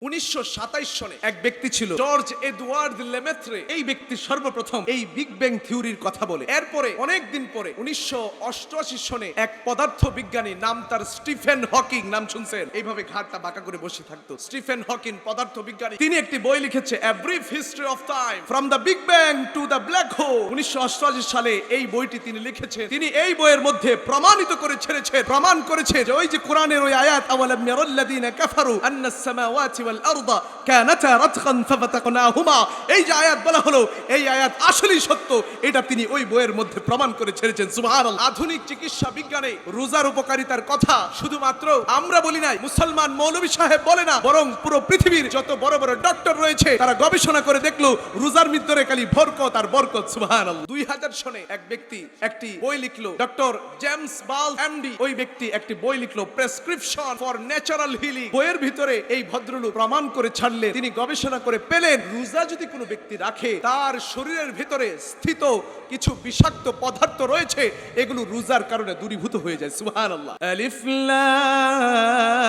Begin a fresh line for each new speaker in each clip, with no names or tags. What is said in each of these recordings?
1927 সনে এক ব্যক্তি ছিল জর্জ এডওয়ার্ড লেমেত্রে। এই ব্যক্তি সর্বপ্রথম এই বিগ ব্যাং থিওরির কথা বলে। এরপরে অনেক দিন পরে 1988 সনে এক পদার্থ বিজ্ঞানী, নাম তার স্টিফেন হকিং, নাম শুনছেন? এইভাবে ঘাটটা বাঁকা করে বসে থাকতো। স্টিফেন হকিং পদার্থ বিজ্ঞানী, তিনি একটি বই লিখেছে, a brief history of time from the big bang to the black hole. 1988 সালে এই বইটি তিনি লিখেছেন। তিনি এই বইয়ের মধ্যে প্রমাণিত করে ছেড়েছেন, প্রমাণ করেছে যে ওই যে কোরআনের ওই আয়াত, আওয়ালাম ইয়ারাল্লাযীনা কাফারু আন্নাস সামাওয়াতি ওয়াল আরদা কানাতা রাতকান ফাফাতাকনাহুমা, এই যে আয়াত বলা হলো, এই আয়াত আসলেই সত্য, এটা তিনি ওই বইয়ের মধ্যে প্রমাণ করে ছেড়েছেন। সুবহানাল্লাহ। আধুনিক চিকিৎসা বিজ্ঞানে রোজার উপকারিতার কথা শুধুমাত্র আমরা বলি নাই, মুসলমান মৌলভী সাহেব বলে না, বরং পুরো পৃথিবীর যত বড় বড় ডক্টর রয়েছে তারা গবেষণা করে দেখলো রোজার ভিতরে খালি বরকত আর বরকত। সুবহানাল্লাহ। 2000 সনে এক ব্যক্তি একটি বই লিখলো, ডক্টর জেমস বাল এমডি। ওই ব্যক্তি একটি বই লিখলো, প্রেসক্রিপশন ফর ন্যাচারাল হিলিং। বইয়ের ভিতরে এই ভদ্রলোক প্রমাণ করে ছাড়লেন, তিনি গবেষণা করে পেলেন রোজা যদি কোনো ব্যক্তি রাখে, তার শরীরের ভিতরে স্থিত কিছু বিষাক্ত পদার্থ রয়েছে, এগুলো রোজার কারণে দূরীভূত হয়ে যায়। সুবহানাল্লাহ। আলিফ লাম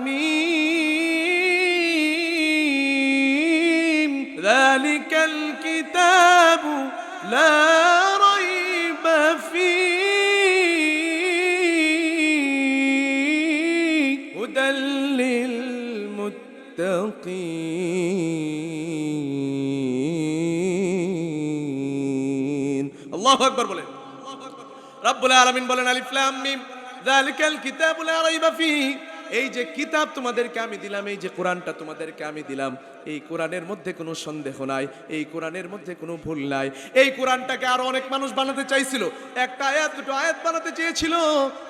মিম যালিকাল কিতাবু লা রাইবা ফীহি হুদাল লিল মুত্তাকিন। আল্লাহু আকবার বলেন। রব্বুল আলামিন বলেন, আলিফ লাম মিম যালিকাল কিতাবু লা রাইবা ফীহি। এই যে কিতাব তোমাদেরকে আমি দিলাম, এই যে কোরআনটা তোমাদেরকে আমি দিলাম, এই কোরআনের মধ্যে কোনো সন্দেহ নাই, এই কোরআনের মধ্যে কোনো ভুল নাই। এই কোরআনটাকে আরো অনেক মানুষ বানাতে চাইছিল, একটা আয়াত দুটো আয়াত বানাতে চেয়েছিল,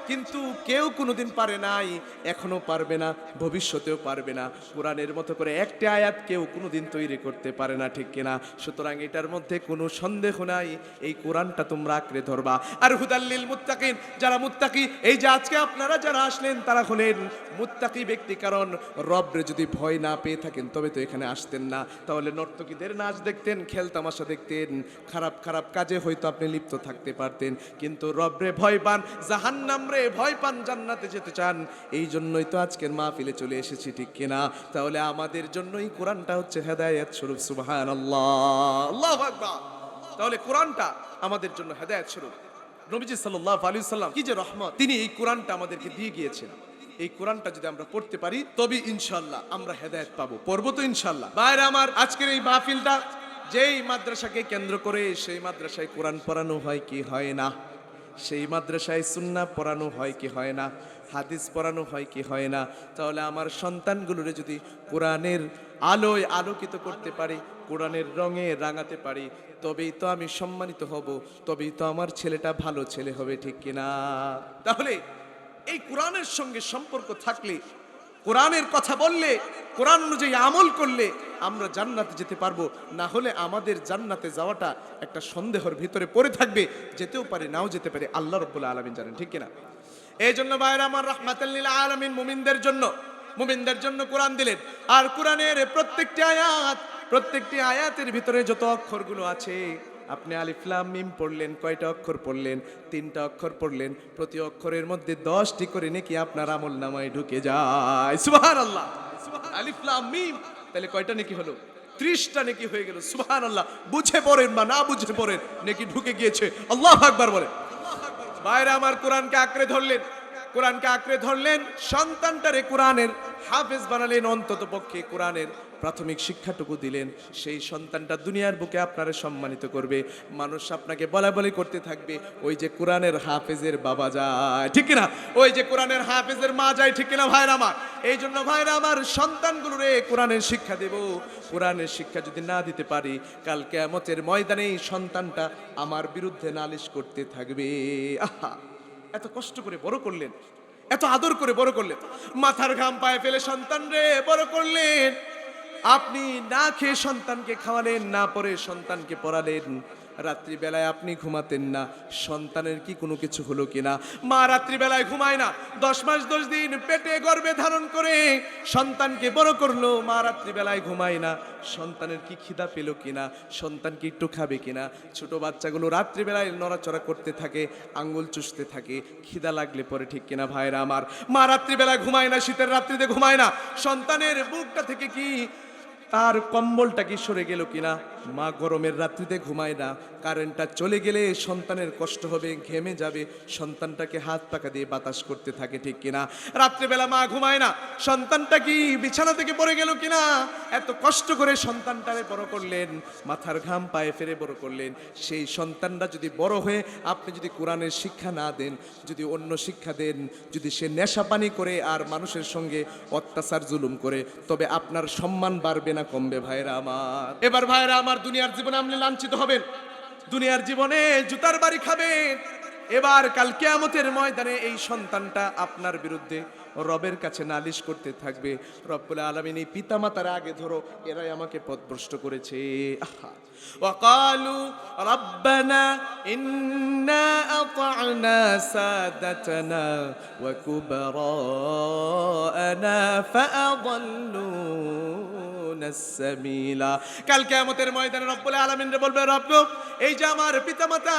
কিন্তু কেউ কোনোদিন পারে নাই, এখনো পারবে না, ভবিষ্যতেও পারবে না। কোরআনের মতো করে একটা আয়াত কেউ কোনোদিন তৈরি করতে পারে না, ঠিক কিনা? সুতরাং এটার মধ্যে কোনো সন্দেহ নাই, এই কোরআনটা তোমরা আঁকড়ে ধরবা। আর হুদাল্লিল মুত্তাকিন, যারা মুত্তাকি, এই যে আজকে আপনারা যারা আসলেন তারা হলেন মুত্তাকি ব্যক্তি। কারণ রবরে যদি ভয় না পেয়ে থাকেন তবে তো এখানে আসতেন না, তাহলে নর্তকীদের নাচ দেখতেন, খেল তামাশা দেখতেন, খারাপ খারাপ কাজে হয়তো আপনি লিপ্ত থাকতে পারতেন। কিন্তু রবরে ভয় পান, জাহান্নাম রে ভয় পান, জান্নাতে যেতে চান, এই জন্যই তো আজকের মাহফিলে চলে এসেছি, ঠিক কিনা? তাহলে আমাদের জন্যই কোরআনটা হচ্ছে হেদায়েত স্বরূপ। সুবহানাল্লাহ, আল্লাহু আকবার। তাহলে কোরআনটা আমাদের জন্য হেদায়েত স্বরূপ। নবীজি সাল্লাল্লাহু আলাইহি ওয়াসাল্লাম কি যে রহমত, তিনি এই কোরআনটা আমাদেরকে দিয়ে গিয়েছেন। এই কোরআনটা যদি আমরা পড়তে পারি তবে ইনশাআল্লাহ আমরা হেদায়েত পাবো। পড়বো তো ইনশাআল্লাহ। ভাইরা আমার, আজকের এই মাহফিলটা যেই মাদ্রাসাকে কেন্দ্র করে, সেই মাদ্রাসায় কোরআন পড়ানো হয় কি হয় না, সেই মাদ্রাসায় সুন্নাহ পড়ানো হয় কি হয় না, হাদিস পড়ানো হয় কি হয় না। তাহলে আমার সন্তানগুলোরে যদি কোরআনের আলোয় আলোকিত করতে পারি, কোরআনের রঙে রাঙাতে পারি, তবেই তো আমি সম্মানিত হব, তবেই তো আমার ছেলেটা ভালো ছেলে হবে, ঠিক কিনা? তাহলে এই কোরআনের সঙ্গে সম্পর্ক থাকলে, কোরআনের কথা বললে, কোরআন অনুযায়ী আমল করলে আমরা জান্নাতে যেতে পারবো। না হলে আমাদের জান্নাতে যাওয়াটা একটা সন্দেহের ভিতরে পড়ে থাকবে, যেতেও পারে নাও যেতে পারে, আল্লাহ রাব্বুল আলামিন জানেন, ঠিক কিনা? এই জন্য ভাইরা আমার, রাহমাতাল লিল আলামিন, মুমিনদের জন্য কোরআন দিলেন। আর কোরআনের প্রত্যেকটি আয়াতের ভিতরে যত অক্ষরগুলো আছে, আপনি আলিফ লাম মিম পড়লেন, কয়টা অক্ষর পড়লেন? 3টা অক্ষর পড়লেন। প্রতি অক্ষরের মধ্যে 10টি করে নাকি আপনার আমলনামায় ঢুকে যায়। সুবহানাল্লাহ। আলিফ লাম মিম, তাহলে কয়টা নাকি হলো? 30টা নাকি হয়ে গেল। সুবহানাল্লাহ। বুঝে পড়েন বা না বুঝে পড়েন, নাকি ঢুকে গিয়েছে। আল্লাহু আকবার বলেন। ভাইরা আমার, কোরআনকে আঁকড়ে ধরলেন, সন্তানটারে কোরআনের হাফেজ বানালেন, অন্তত পক্ষে কোরআনের প্রাথমিক শিক্ষাটুকু দিলেন। সেই সন্তানটা দুনিয়ার বুকে আপনারে সম্মানিত করবে, মানুষ আপনাকে বলা বলি করতে থাকবে, ওই যে কোরআনের হাফেজের বাবা যায়, ঠিক কিনা? ওই যে কোরআনের হাফেজের মা যায়, ঠিক কিনা ভাইরা আমার? এই জন্য ভাইরা আমার, সন্তানগুলোরে কোরআনের শিক্ষা দেব। কোরআনের শিক্ষা যদি না দিতে পারি, কাল কিয়ামতের ময়দানে এই সন্তানটা আমার বিরুদ্ধে নালিশ করতে থাকবে। আহা, এত কষ্ট করে বড় করলেন, এত আদর করে বড় করলেন, মাথার ঘাম পায়ে ফেলে সন্তান রে বড় করলেন। আপনি না খেয়ে সন্তানকে খাওয়ালেন, না পরে সন্তানকে পড়ালেন, রাত্রিবেলায় আপনি ঘুমাতেন না, সন্তানের কি কোনো কিছু হলো কিনা? মা রাত্রিবেলায় ঘুমায় না, 10 মাস 10 দিন পেটে গর্ভে ধারণ করে সন্তানকে বড় করলো, মা রাত্রিবেলায় ঘুমায় না, সন্তানের কি খিদা পেল কিনা, সন্তান কি একটু খাবে কিনা? ছোট বাচ্চাগুলো রাত্রিবেলায় নড়াচড়া করতে থাকে, আঙ্গুল চুষতে থাকে, খিদা লাগলে পরে, ঠিক কিনা ভাইরা আমার? মা রাত্রিবেলায় ঘুমায় না, শীতের রাত্রিতে ঘুমায় না, সন্তানের বুকটা থেকে কি তার কম্বলটা কি সরে গেল কিনা? মা গরমের রাত্রিতে ঘুমায় না, কারেন্টটা চলে গেলে সন্তানের কষ্ট হবে, ঘেমে যাবে, সন্তানটাকে হাত পাকা দিয়ে বাতাস করতে থাকে, ঠিক কিনা? রাত্রিবেলা মা ঘুমায় না, সন্তানটা কি বিছানা থেকে পড়ে গেল কিনা? এত কষ্ট করে সন্তানটারে বড় করলেন, মাথার ঘাম পায়ে ফেরে বড় করলেন, সেই সন্তানটা যদি বড় হয়ে আপনি যদি কোরআনের শিক্ষা না দেন, যদি অন্য শিক্ষা দেন, যদি সে নেশা পানি করে আর মানুষের সঙ্গে অত্যাচার জুলুম করে, তবে আপনার সম্মান বাড়বে না কমবে ভাইরা আমার? এবার ভাইরা আমার, দুনিয়ার জীবনে আপনি লাঞ্ছিত হবেন, দুনিয়ার জীবনে জুতার বাড়ি খাবেন। এবার কাল কিয়ামতের ময়দানে এই সন্তানটা আপনার বিরুদ্ধে রবের কাছে নালিশ করতে থাকবে, রব্বুল আলামিন এই পিতামাতার আগে ধরো, এরাই আমাকে পথভ্রষ্ট করেছে। ওয়াকালু রব্বানা ইন্না আতা'না সাদাতানা ওয়া কুবারানা ফাআদাল্লুনা সাবিলা। কাল কিয়ামতের ময়দানে রব্বুল আলামিন বলবে, রব এই যে আমার পিতামাতা,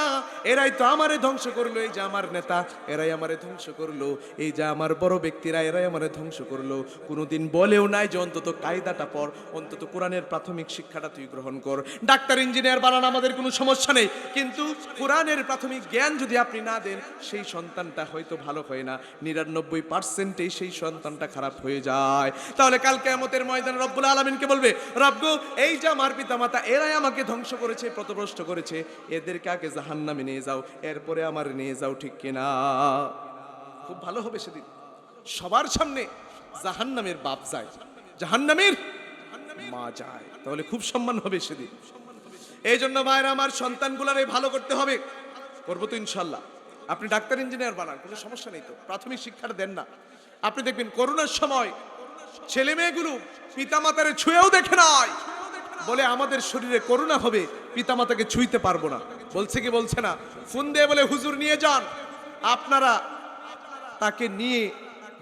এরাই তো আমারে ধ্বংস করলো, এই যে আমার নেতা, এরাই আমারে ধ্বংস করলো, এই যে আমার বড় ব্যক্তিরা, এরাই আমারে ধ্বংস করলো। কোনোদিন বলেও নাই যে অন্তত কায়দাটা পড়, অন্তত কোরআনের প্রাথমিক শিক্ষাটা তুই গ্রহণ কর। ডাক্তার ইঞ্জিনিয়ার বানান আমাদের কোনো সমস্যা নেই, কিন্তু কোরআনের প্রাথমিক জ্ঞান যদি আপনি না দেন, সেই সন্তানটা হয়তো ভালো হয় না, 99%এই সেই সন্তানটা খারাপ হয়ে যায়। তাহলে কাল কিয়ামতের ময়দানে রব্বুল আলামিনকে বলবে, রব এই যে আমার পিতামাতা, এরাই আমাকে ধ্বংস করেছে, পথভ্রষ্ট করেছে, এদেরকে আগে জাহান্নামে নিয়ে যাও, এরপরে আমার নিয়ে যাও, ঠিক কিনা? খুব ভালো হবে সেদিন সবার সামনে জাহান্নামের বাপ যায়, জাহান্নামের মা যায়, তাহলে খুব সম্মান হবে সেদিন। এই জন্য ভাইরা আমার, সন্তানগুলারে ভালো করতে হবে, করবো তো ইনশাল্লাহ। আপনি ডাক্তার ইঞ্জিনিয়ার বানান, কোনো সমস্যা নেই, তো প্রাথমিক শিক্ষাটা দেন না। আপনি দেখবেন করোনার সময় ছেলে মেয়েগুলো পিতামাতারে ছুঁয়েও দেখে নাই, বলে আমাদের শরীরে করোনা হবে, পিতামাতাকে ছুঁইতে পারবো না। বলছে কি বলছে না? ফোন দিয়ে বলে হুজুর নিয়ে যান, আপনারা তাকে নিয়ে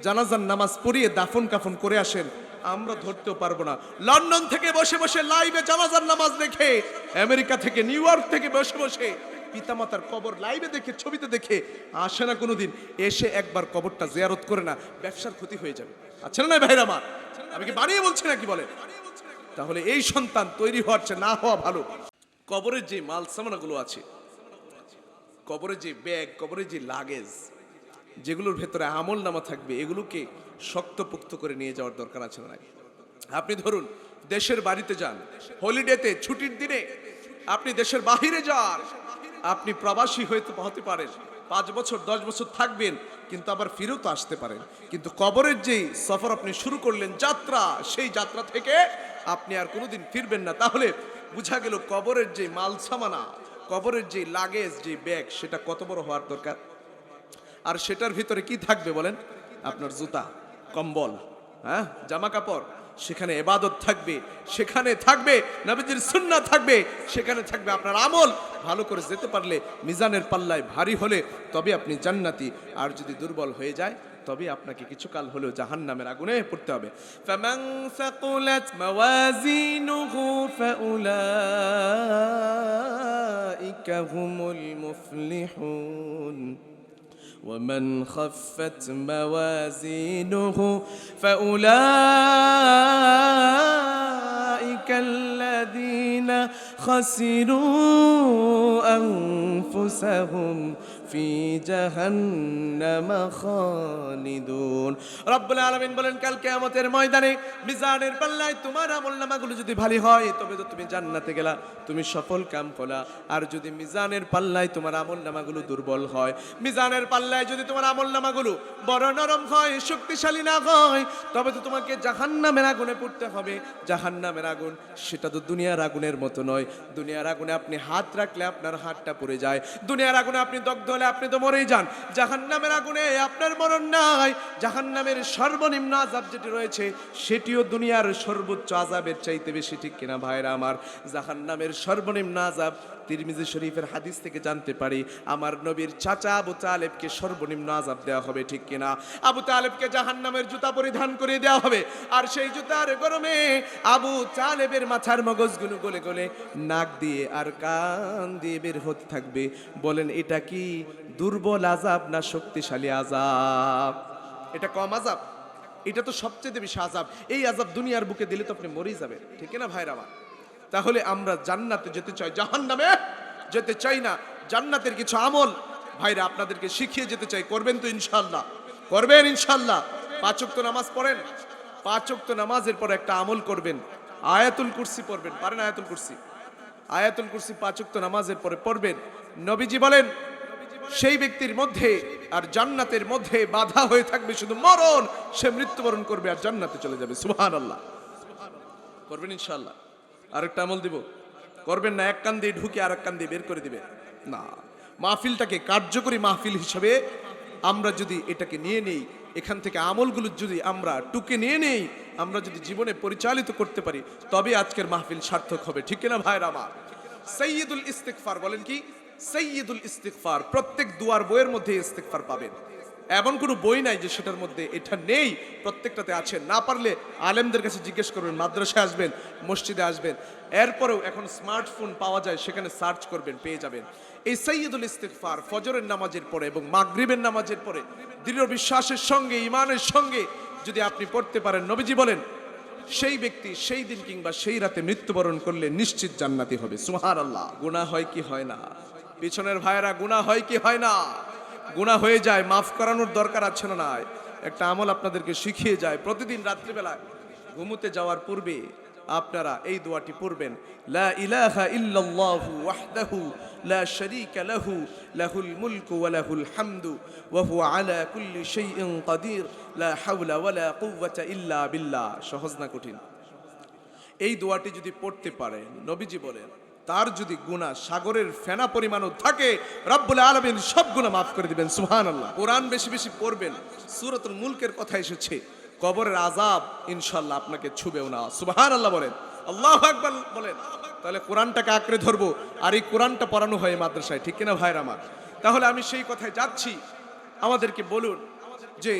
জানাজার নামাজ পড়িয়ে দাফন কাফন করে আসেন, আমরা ধরতেও পারবো না। লন্ডন থেকে বসে বসে লাইভে জানাজার নামাজ দেখে, আমেরিকা থেকে নিউ ইয়র্ক থেকে বসে বসে পিতামাতার কবর লাইভে দেখে, ছবিতে দেখে আসে না কোনোদিন, এসে একবার কবরটা জিয়ারত করে না, ব্যবসার ক্ষতি হয়ে যাবে। আচ্ছা না ভাইরা আমার, আমি কি বানিয়ে বলছি নাকি বলেন? তাহলে এই সন্তান তৈরি হওয়ার চেয়ে না হওয়া ভালো। কবরের যে মাল সামানাগুলো আছে, কবরের যে ব্যাগ, কবরের যে লাগেজ, যেগুলোর ভেতরে আমল নামা থাকবে, এগুলোকে শক্তপোক্ত করে নিয়ে যাওয়ার দরকার আছে না? আপনি ধরুন দেশের বাড়িতে যান, হলিডেতে, ছুটির দিনে আপনি দেশের বাহিরে যান, আপনি প্রবাসী হতে পারেন, 5 বছর 10 বছর থাকবেন, কিন্তু আবার ফিরেও তো আসতে পারেন, কিন্তু কবরের যেই সফর আপনি শুরু করলেন, যাত্রা, সেই যাত্রা থেকে আপনি আর কোনোদিন ফিরবেন না। তাহলে বুঝা গেল কবরের যে মাল সামানা, কবরের যে লাগেজ, যে ব্যাগ, সেটা কত বড় হওয়ার দরকার। আর সেটার ভিতরে কি থাকবে বলেন? আপনার জুতা, কম্বল, হ্যাঁ, জামা কাপড়, সেখানে ইবাদত থাকবে, সেখানে থাকবে নবীজির সুন্নাহ থাকবে, সেখানে থাকবে আপনার আমল। ভালো করে যেতে পারলে, মিজানের পাল্লায় ভারী হলে তবে আপনি জান্নাতি, আর যদি দুর্বল হয়ে যায় তবে আপনাকে কিছুকাল হলেও জাহান্নামের আগুনে পড়তে হবে। ফামান সাকুলাত মাওয়াজিনুহু ফাউলাইকা হুমুল মুফলিহুন ومن خفت موازينه فأولئك الذين خسروا أنفسهم في جهنم خالدون। রব্বুল আলামিন বলেন, কাল কিয়ামতের ময়দানে মিজানের পাল্লায় তোমার আমলনামাগুলো যদি ভারী হয়, তবে তো তুমি জান্নাতে গেলা, তুমি সফল কাম করলা। আর যদি মিজানের পাল্লায় তোমার আমলনামাগুলো দুর্বল হয়, মিজানের পাল্লায় যদি তোমার আমলনামাগুলো বড় নরম হয়, শক্তিশালী না হয়, তবে তো তোমাকে জাহান্নামের আগুনে পড়তে হবে। জাহান্নামের আগুন, সেটা তো দুনিয়ার আগুনের মতো নয়। দুনিয়ার আগুনে আপনি হাত রাখলে আপনার হাতটা পুড়ে যায়, দুনিয়ার আগুনে আপনি দগ্ধ হলে আপনি তো মরেই যান। জাহান্নামের আগুনে আপনার মরণ নাই। জাহান্নামের সর্বনিম্ন আযাব যেটি রয়েছে, সেটিও দুনিয়ার সর্বোচ্চ আযাবের চাইতে বেশি, ঠিক কিনা ভাইরা আমার? জাহান্নামের সর্বনিম্ন আযাব তিরমিজি শরীফের হাদিস থেকে জানতে পারি আমার নবীর চাচা আবু তালেবকে সর্বনিম্ন আযাব দেওয়া হবে, ঠিক কিনা? আবু তালেবকে জাহান্নামের জুতা পরিধান করে দেওয়া হবে, আর সেই জুতার গরমে আবু তালেবের মাথার মগজগুলো গলে গলে নাক দিয়ে আর কান দিয়ে বের হতে থাকবে। বলেন এটা কি দুর্বল আযাব না শক্তিশালী আযাব? এটা কম আযাব? এটা তো সবচেয়ে বেশি আযাব। এই আযাব দুনিয়ার বুকে দিলে তো আপনি মরেই যাবেন, ঠিক না ভাইরা আমার? তাহলে আমরা জান্নাতে যেতে চাই, জাহান্নামে যেতে চাই না। জান্নাতের কিছু আমল ভাইরা আপনাদেরকে শিখিয়ে যেতে চাই, করবেন তো ইনশাআল্লাহ? করবেন ইনশাআল্লাহ? 5 ওয়াক্ত নামাজ পড়েন, 5 ওয়াক্ত নামাজের পর একটা আমল করবেন, আয়াতুল কুরসি পড়বেন। পারেন আয়াতুল কুরসি? আয়াতুল কুরসি 5 ওয়াক্ত নামাজের পরে পড়বেন। নবীজি বলেন সেই ব্যক্তির মধ্যে আর জান্নাতের মধ্যে বাধা হয়ে থাকবে শুধু মরণ, সে মৃত্যুবরণ করবে আর জান্নাতে চলে যাবে। সুবহানাল্লাহ। করবেন ইনশাআল্লাহ? আরেকটা আমল দিব, করবেন না? এক কান দিয়ে ঢুকে আর এক কান দিয়ে বের করে দিবে না। মাহফিলটাকে কার্যকরী মাহফিল হিসেবে আমরা যদি এটাকে নিয়ে নেই, এখান থেকে আমলগুলো যদি আমরা টুকে নিয়ে নেই, আমরা যদি জীবনে পরিচালিত করতে পারি, তবে আজকের মাহফিল সার্থক হবে, ঠিক কিনা ভাইরা আমার? সাইয়্যিদুল ইস্তিগফার, বলেন কি? সাইয়্যিদুল ইস্তিগফার। প্রত্যেক দুয়ার বইয়ের মধ্যে ইস্তিগফার পাবেন, এমন কোনো বই নাই যে সেটার মধ্যে এটা নেই, প্রত্যেকটাতে আছে। না পারলে আলেমদের কাছে জিজ্ঞেস করবেন, মাদ্রাসায় আসবেন, মসজিদে আসবেন, এরপরেও এখন স্মার্টফোন পাওয়া যায়, সেখানে সার্চ করবেন, পেয়ে যাবেন। এই সাইয়্যিদুল ইস্তিগফার ফজরের নামাজের পরে এবং মাগরিবের নামাজের পরে দৃঢ় বিশ্বাসের সঙ্গে, ঈমানের সঙ্গে যদি আপনি পড়তে পারেন, নবীজি বলেন সেই ব্যক্তি সেই দিন কিংবা সেই রাতে মৃত্যুবরণ করলে নিশ্চিত জান্নাতি হবে। সুবহানাল্লাহ। গুনাহ হয় কি হয় না? পিছনের ভাইয়েরা, গুনাহ হয় কি হয় না? গুনাহ হয়ে যায়, মাফ করানোর দরকার আছে না নাই? একটা আমল আপনাদেরকে শিখিয়ে যায়, প্রতিদিন রাত্রিবেলায় ঘুমোতে যাওয়ার পূর্বে আপনারা এই দোয়াটি পড়বেন, লা ইলাহা ইল্লাল্লাহু ওয়াহদাহু লা শারীকা লাহু লাহুল মুলকু ওয়া লাহুল হামদু ওয়া হুয়া আলা কুল্লি শাইইন কাদির লা হাওলা ওয়ালা কুওয়াতা ইল্লা বিল্লাহ। সহজ না কঠিন? এই দোয়াটি যদি পড়তে পারেন, নবীজি বলেন তার যদি গুনাহ সাগরের ফেনা পরিমাণও থাকে, রব্বুল আলামিন সব গুনাহ মাফ করে দিবেন। সুবহানাল্লাহ। কোরআন বেশি বেশি পড়বেন। সূরাতুল মুলকের কথা এসেছে, কবরের আযাব ইনশাআল্লাহ আপনাকে ছুবেও না। সুবহানাল্লাহ বলেন, আল্লাহু আকবার বলেন। তাহলে কোরআনটাকে আঁকড়ে ধরবো, আর এই কোরআনটা পড়ানো হয় মাদ্রাসায়, ঠিক কিনা ভাইরা আমার? তাহলে আমি সেই কথায় যাচ্ছি, আমাদেরকে বলুন যে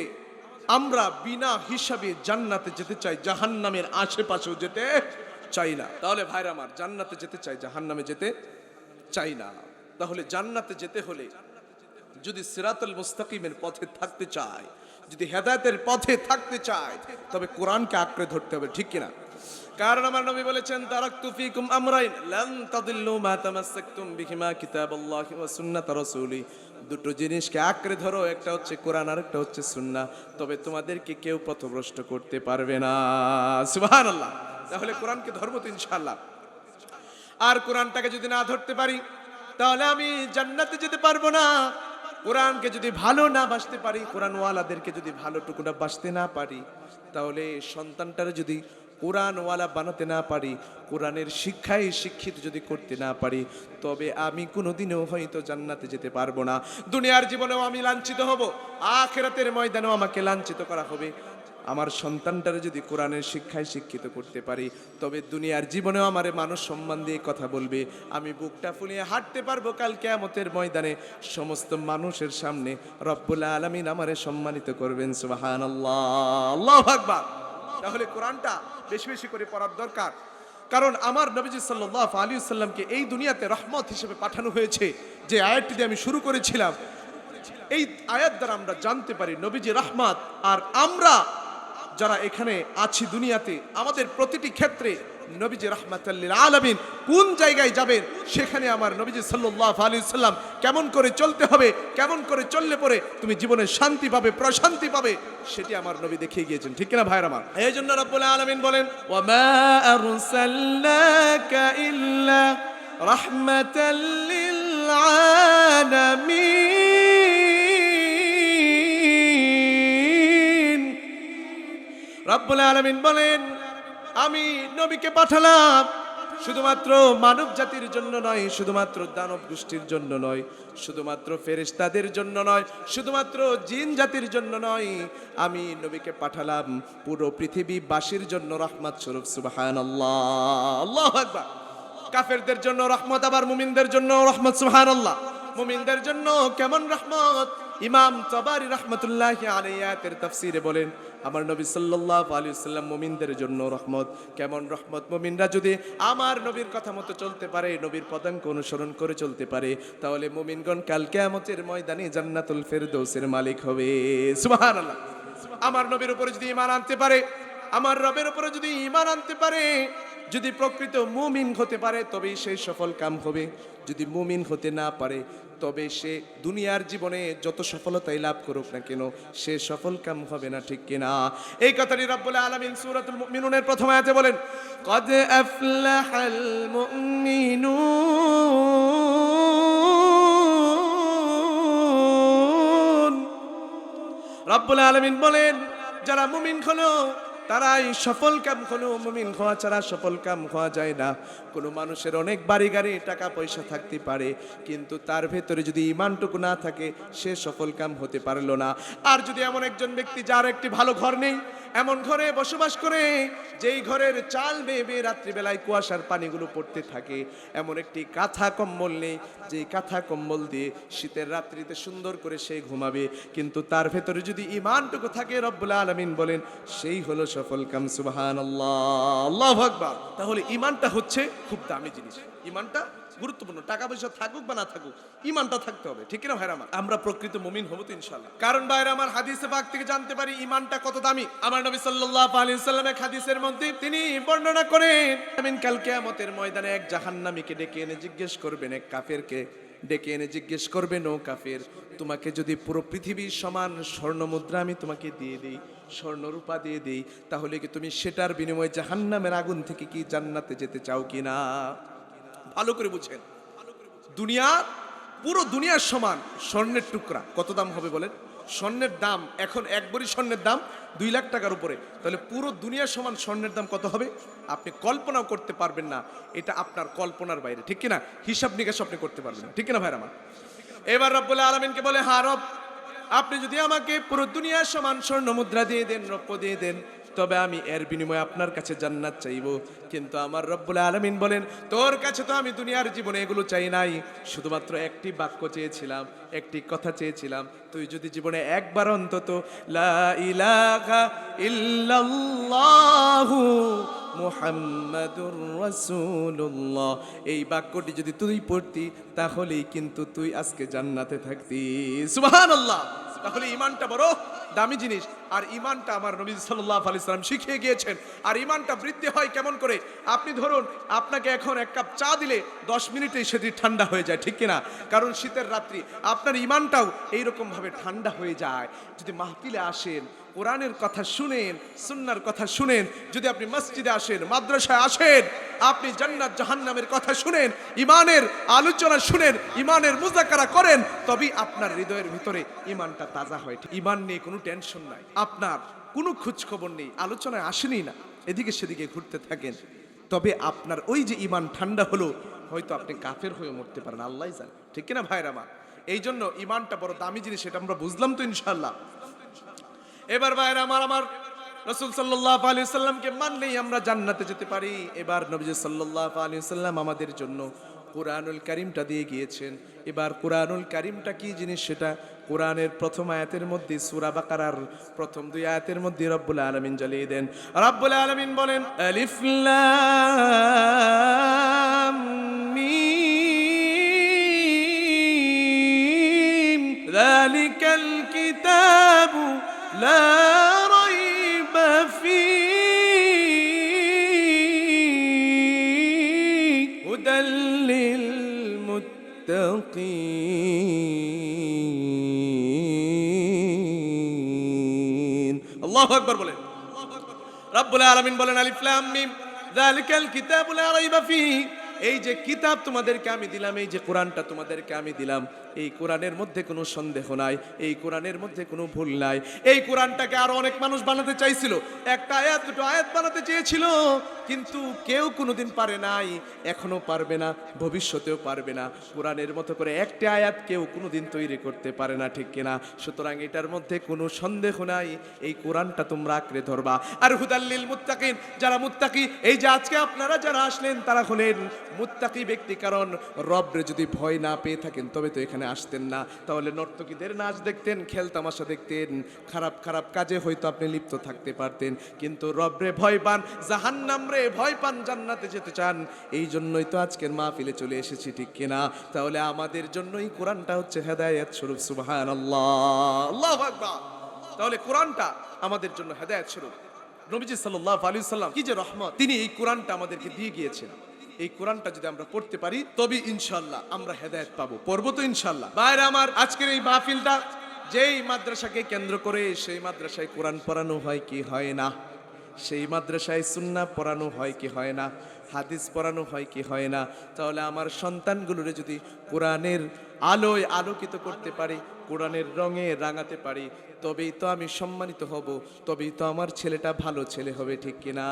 আমরা বিনা হিসাবে জান্নাতে যেতে চাই, জাহান্নামের আশেপাশেও যেতে চাই না। তাহলে ভাইরা আমার, জান্নাতে যেতে চাই, জাহান্নামে যেতে চাই না। তাহলে জান্নাতে যেতে হলে যদি সিরাতুল মুস্তাকিমের পথে থাকতে চাই, যদি হেদায়েতের পথে থাকতে চাই, তবে কোরআনকে আঁকড়ে ধরতে হবে, ঠিক কিনা? কারণ আমার নবী বলেছেন, তারাকতু ফীকুম আমরাইন লান তাদিল্লু মা তামাসসাকতুম বিহিমা কিতাবাল্লাহি ওয়া সুন্নাত রাসূলি। দুটো জিনিসকে আঁকড়ে ধরো, একটা হচ্ছে কোরআন আর একটা হচ্ছে সুন্নাহ, তবে তোমাদেরকে কেউ পথভ্রষ্ট করতে পারবে না। সুবহানাল্লাহ। তাহলে কোরআনকে ধরবো তো ইনশাআল্লাহ। আর কোরআনটাকে যদি না ধরতে পারি, তাহলে আমি জান্নাতে যেতে পারবো না। কোরআনকে যদি ভালো না বাসতে পারি, কোরআনওয়ালাদেরকে যদি ভালো টুকুনা বাসতে না পারি, তাহলে সন্তানটারে যদি কোরআনওয়ালা বানাতে না পারি, কোরআনের শিক্ষায় শিক্ষিত যদি করতে না পারি, তবে আমি কোনোদিনও হয়তো জান্নাতে যেতে পারবো না। দুনিয়ার জীবনেও আমি লাঞ্ছিত হব, আখিরাতের ময়দানেও আমাকে লাঞ্ছিত করা হবে। আমার সন্তানটারে যদি কোরআনের শিক্ষায় শিক্ষিত করতে পারি, তবে দুনিয়ার জীবনেও আমারে মানুষ সম্মান দিয়ে কথা বলবে, আমি বুকটা ফুলিয়ে হাঁটতে পারবো কাল কিয়ামতের ময়দানে সমস্ত মানুষের সামনে। রব্বুল আলামিন আমারে সম্মানিত করবেন। সুবহানাল্লাহ, আল্লাহু আকবার। তাহলে কোরআনটা বেশি বেশি করে পড়ার দরকার। কারণ আমার নবীজি সাল্লাল্লাহু আলাইহি ওয়াসাল্লামকে এই দুনিয়াতে রহমত হিসেবে পাঠানো হয়েছে। যে আয়াতটি দিয়ে আমি শুরু করেছিলাম, এই আয়াত দ্বারা আমরা জানতে পারি নবীজি রহমত। আর আমরা যারা এখানে আছি দুনিয়াতে, আমাদের প্রতিটি ক্ষেত্রে নবীজি রাহমাতাল লিল আলামিন কোন জায়গায় যাবেন, সেখানে আমার নবীজি সাল্লাল্লাহু আলাইহি ওয়াসাল্লাম কেমন করে চলতে হবে, কেমন করে চললে পরে তুমি জীবনে শান্তি পাবে, প্রশান্তি পাবে, সেটি আমার নবী দেখিয়ে গিয়েছেন, ঠিক কিনা ভাইরা আমার? এই জন্য রব্বুল আলামিন বলেন, ওয়া মা আরসালনাকা ইল্লা রাহমাতাল লিল আলামিন। রব্বুল আলামিন বলেন, আমি নবীকে পাঠালাম শুধুমাত্র মানব জাতির জন্য নয়, শুধুমাত্র দানব গোষ্ঠীর জন্য নয়, শুধুমাত্র ফেরেশতাদের জন্য নয়, শুধুমাত্র জিন জাতির জন্য নয়, আমি নবীকে পাঠালাম পুরো পৃথিবীবাসীর জন্য রহমত স্বরূপ। সুবহানাল্লাহ, আল্লাহু আকবার। কাফেরদের জন্য রহমত, আবার মুমিনদের জন্য রহমত। সুবহানাল্লাহ। মুমিনদের জন্য কেমন রহমত? ইমাম তাবারি রাহমাতুল্লাহি আলাইহি আয়াতের তাফসীরে বলেন, আমার নবী সাল্লাল্লাহু আলাইহি ওয়াসাল্লাম মুমিনদের জন্য রহমত। কেমন রহমত? মুমিনরা যদি আমার নবীর কথা মতো চলতে পারে, নবীর পদাঙ্ক অনুসরণ করে চলতে পারে, তাহলে মুমিনগণ কাল কিয়ামতের ময়দানে জান্নাতুল ফেরদৌসের মালিক হবে। সুবহানাল্লাহ। আমার নবীর উপরে যদি ঈমান আনতে পারে, আমার রবের উপরে যদি ঈমান আনতে পারে, যদি প্রকৃত মুমিন হতে পারে, তবেই সে সফল কাম হবে। যদি মুমিন হতে না পারে, তবে সে দুনিয়ার জীবনে যত সফলতাই লাভ করুক না কেন, সে সফল কাম হবে না, ঠিক কিনা? এই কথাটি রব্বুল আলামিন সূরাতুল মুমিনুনের প্রথম আয়াতে বলেন, কদ আফলাহাল মুমিনুন। রব্বুল আলামিন বলেন, যারা মুমিন হলো তারাই সফল কাম হলো। মুমিন হওয়া ছাড়া সফল কাম হওয়া যায় না। কোনো মানুষের অনেক বাড়ি গাড়ি টাকা পয়সা থাকতে পারে, কিন্তু তার ভেতরে যদি ঈমানটুকু না থাকে, সে সফল কাম হতে পারলো না। আর যদি এমন একজন ব্যক্তি যার একটি ভালো ঘর নেই, এমন ঘরে বসবাস করে যেই ঘরের চাল বেয়ে বেয়ে রাত্রিবেলায় কুয়াশার পানিগুলো পড়তে থাকে, এমন একটি কাঁথা কম্বল নেই, যেই কাঁথা কম্বল দিয়ে শীতের রাত্রিতে সুন্দর করে সে ঘুমাবে, কিন্তু তার ভেতরে যদি ঈমানটুকু থাকে, রব্বুল আলামিন বলেন সেই হলো সফল কাম। সুবহানাল্লাহ, আল্লাহু আকবার। তাহলে ঈমানটা হচ্ছে খুব দামি জিনিস। ঈমানটা গুরুত্বপূর্ণ। টাকা পয়সা থাকুক বা না থাকুক, ঈমানটা থাকতে হবে, ঠিক কিনা ভাইরা আমার? আমরা প্রকৃত মুমিন হব তো ইনশাআল্লাহ। কারণ ভাইরা আমার, হাদিসে পাক থেকে জানতে পারি ঈমানটা কত দামি। আমার নবী সাল্লাল্লাহু আলাইহি ওয়াসাল্লাম এক হাদিসের মধ্যে তিনি বর্ণনা করেন, আমিন কাল কিয়ামতের ময়দানে এক জাহান্নামীকে ডেকে এনে জিজ্ঞেস করবেন, এক কাফেরকে ডেকে এনে জিজ্ঞেস করবেন, ও কাফের, তোমাকে যদি পুরো পৃথিবীর সমান স্বর্ণ মুদ্রা আমি তোমাকে দিয়ে দিই, স্বর্ণ রূপা দিয়ে দিই, তাহলে কি তুমি সেটার বিনিময়ে জাহান্নামের আগুন থেকে কি জান্নাতে যেতে চাও কিনা? ভালো করে বুঝেন, দুনিয়া, পুরো দুনিয়ার সমান স্বর্ণের টুকরা কত দাম হবে বলেন? স্বর্ণের দাম এখন এক ভরি স্বর্ণের দাম 2 লাখ টাকার উপরে। তাহলে পুরো দুনিয়ার সমান স্বর্ণের দাম কত হবে? আপনি কল্পনাও করতে পারবেন না। এটা আপনার কল্পনার বাইরে, ঠিক কিনা? হিসাব নিকাশ আপনি করতে পারবেন না, ঠিক কিনা ভাইরা আমার? এবার রব্বুল আলামিনকে বলে, হ্যাঁ রব, আপনি যদি আমাকে পুরো দুনিয়ার সমান স্বর্ণ মুদ্রা দিয়ে দেন, রৌপ্য দিয়ে দেন, তবে আমি এর বিনিময়ে আপনার কাছে জান্নাত চাইবো। কিন্তু আমার রব্বুল আলামিন বলেন, তোর কাছে তো আমি দুনিয়ার জীবনে এগুলো চাই নাই, শুধুমাত্র একটি বাক্য চেয়েছিলাম, একটি কথা চেয়েছিলাম, তুই যদি জীবনে একবার অন্তত লা ইলাহা ইল্লাল্লাহু মুহাম্মাদুর রাসূলুল্লাহ এই বাক্যটি যদি তুই পড়তি, তাহলেই কিন্তু তুই আজকে জান্নাতে থাকতি। সুবহানাল্লাহ। তাহলে ঈমানটা বড় দামি জিনিস। আর ঈমানটা আমার নবী সাল্লাল্লাহু আলাইহি ওয়াসাল্লাম শিখিয়ে গিয়েছেন। আর ঈমানটা বৃদ্ধি হয় কেমন করে? আপনি ধরুন, আপনাকে এখন এক কাপ চা দিলে 10 মিনিটেই সেটি ঠান্ডা হয়ে যায়, ঠিক কিনা? কারণ শীতের রাত্রি, আপনার ঈমানটাও এইরকম ভাবে ঠান্ডা হয়ে যায়। যদি মাহফিলে আসেন, কোরআনের কথা শুনেন, সুন্নাহর কথা শুনেন, যদি আপনি মসজিদে আসেন, মাদ্রাসায় আসেন, আপনি জান্নাত জাহান্নামের কথা শুনেন, ঈমানের আলোচনা শুনেন, ঈমানের মুযাকারা করেন, তবেই আপনার হৃদয়ের ভিতরে ঈমানটা তাজা হয়। ঈমান নিয়ে কোনো টেনশন নাই, আপনার কোনো খোঁজ খবর নেই, আলোচনায় আসেনি না, এদিকে সেদিকে ঘুরতে থাকেন, তবে আপনার ওই যে ঈমান ঠান্ডা হলো, হয়তো আপনি কাফের হয়ে মরতে পারেন, আল্লাহই জানে, ঠিক কিনা ভাইরা আমার? এই জন্য ঈমানটা বড় দামি জিনিস, এটা আমরা বুঝলাম তো ইনশাআল্লাহ। এবার ভাইরা আমার রাসূল সাল্লাল্লাহু আলাইহি ওয়াসাল্লামকে মানলেই আমরা জান্নাতে যেতে পারি। এবার নবীজি সাল্লাল্লাহু আলাইহি ওয়াসাল্লাম আমাদের জন্য কুরআনুল কারীমটা দিয়ে গিয়েছেন। এবার কুরআনুল কারীমটা কি জিনিস, সেটা কোরআনের প্রথম আয়াতের মধ্যে, সূরা বাকারার প্রথম 2 আয়াতের মধ্যে রব্বুল আলামিন জ্বালিয়ে দেন। রব্বুল আলামিন বলেন, আলিফ লাম মিম যালিকাল কিতাবু লা রাইবা ফীহি হুদাল লিল মুত্তাকিন। আল্লাহু আকবার বলেন। রব্বুল আলামিন বলেন, আলিফ লাম মিম যালিকাল কিতাবু লা রাইবা ফীহি, এই যে কিতাব তোমাদেরকে আমি দিলাম, এই যে কোরআনটা তোমাদেরকে আমি দিলাম, এই কোরআনের মধ্যে কোনো সন্দেহ নাই, এই কোরআনের মধ্যে কোনো ভুল নাই। এই কোরআনটাকে আরো অনেক মানুষ বানাতে চাইছিল, একটা আয়াত দুটো আয়াত বানাতে চেয়েছিল, কিন্তু কেউ কোনোদিন পারে নাই, এখনো পারবে না, ভবিষ্যতেও পারবে না। কোরআনের মতো করে একটা আয়াত কেউ কোনোদিন তৈরি করতে পারে না, ঠিক কিনা? সুতরাং এটার মধ্যে কোনো সন্দেহ নাই, এই কোরআনটা তোমরা আঁকড়ে ধরবা। আর হুদাল্লিল মুত্তাকিন, যারা মুত্তাকি, এই যে আজকে আপনারা যারা আসলেন তারা হলেন মুত্তাকি ব্যক্তি। কারণ রবরে যদি ভয় না পেয়ে থাকেন তবে তো এখানে আসতেন না, তাহলে নর্তকীদের নাচ দেখতেন, খেল তামাশা দেখতেন, খারাপ খারাপ কাজে হয়তো আপনি লিপ্ত থাকতে পারতেন। কিন্তু রবরে ভয় পান, জাহান্নাম রে ভয় পান, জান্নাতে যেতে চান, এই জন্যই তো আজকের মাহফিলে চলে এসেছি, ঠিক কিনা? তাহলে আমাদের জন্যই কোরআনটা হচ্ছে হেদায়েত স্বরূপ। সুবহানাল্লাহ, আল্লাহু আকবার। তাহলে কোরআনটা আমাদের জন্য হেদায়েত স্বরূপ। নবীজি সাল্লাল্লাহু আলাইহি ওয়াসাল্লাম কি যে রহমত, তিনি এই কোরআনটা আমাদেরকে দিয়ে গিয়েছেন। এই কোরআনটা যদি আমরা পড়তে পারি তবে ইনশাআল্লাহ আমরা হেদায়েত পাবো। পড়বো তো ইনশাআল্লাহ। ভাইরা আমার, আজকের এই মাহফিলটা যেই মাদ্রাসাকে কেন্দ্র করে, সেই মাদ্রাসায় কোরআন পড়ানো হয় কি হয় না, সেই মাদ্রাসায় সুন্নাহ পড়ানো হয় কি হয় না, হাদিস পড়ানো হয় কি হয় না। তাহলে আমার সন্তানগুলোরে যদি কোরআনের আলোয় আলোকিত করতে পারি, কোরআনের রঙে রাঙাতে পারি, তবেই তো আমি সম্মানিত হব, তবেই তো আমার ছেলেটা ভালো ছেলে হবে, ঠিক কিনা?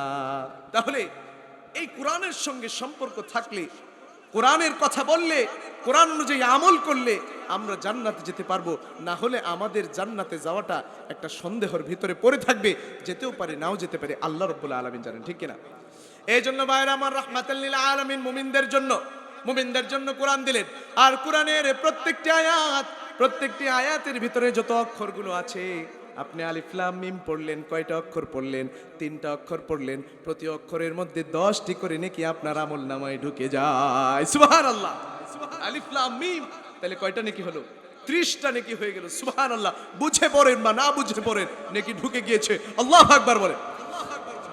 তাহলে এই কোরআনের সঙ্গে সম্পর্ক থাকলে, কোরআনের কথা বললে, কোরআন অনুযায়ী আমল করলে আমরা জান্নাতে যেতে পারবো। না হলে আমাদের জান্নাতে যাওয়াটা একটা সন্দেহের ভিতরে পড়ে থাকবে, যেতেও পারে নাও যেতে পারে, আল্লাহ রাব্বুল আলামিন জানেন, ঠিক কিনা? এই জন্য ভাইরা আমার, রাহমাতাল লিল আলামিন, মুমিনদের জন্য কোরআন দিলেন। আর কোরআনের প্রত্যেকটি আয়াতের ভিতরে যত অক্ষরগুলো আছে, আপনি আলিফ লাম মিম পড়লেন, কয়টা অক্ষর পড়লেন? 3টা অক্ষর পড়লেন। প্রতি অক্ষরের মধ্যে 10টি করে নাকি আপনার আমলনামায় ঢুকে যায়। সুবহানাল্লাহ, আলিফ লাম মিম, তাহলে কয়টা নাকি হলো? 30টা নাকি হয়ে গেল। সুবহানাল্লাহ। বুঝে পড়েন বা না বুঝে পড়েন, নাকি ঢুকে গিয়েছে। আল্লাহু আকবার বলেন।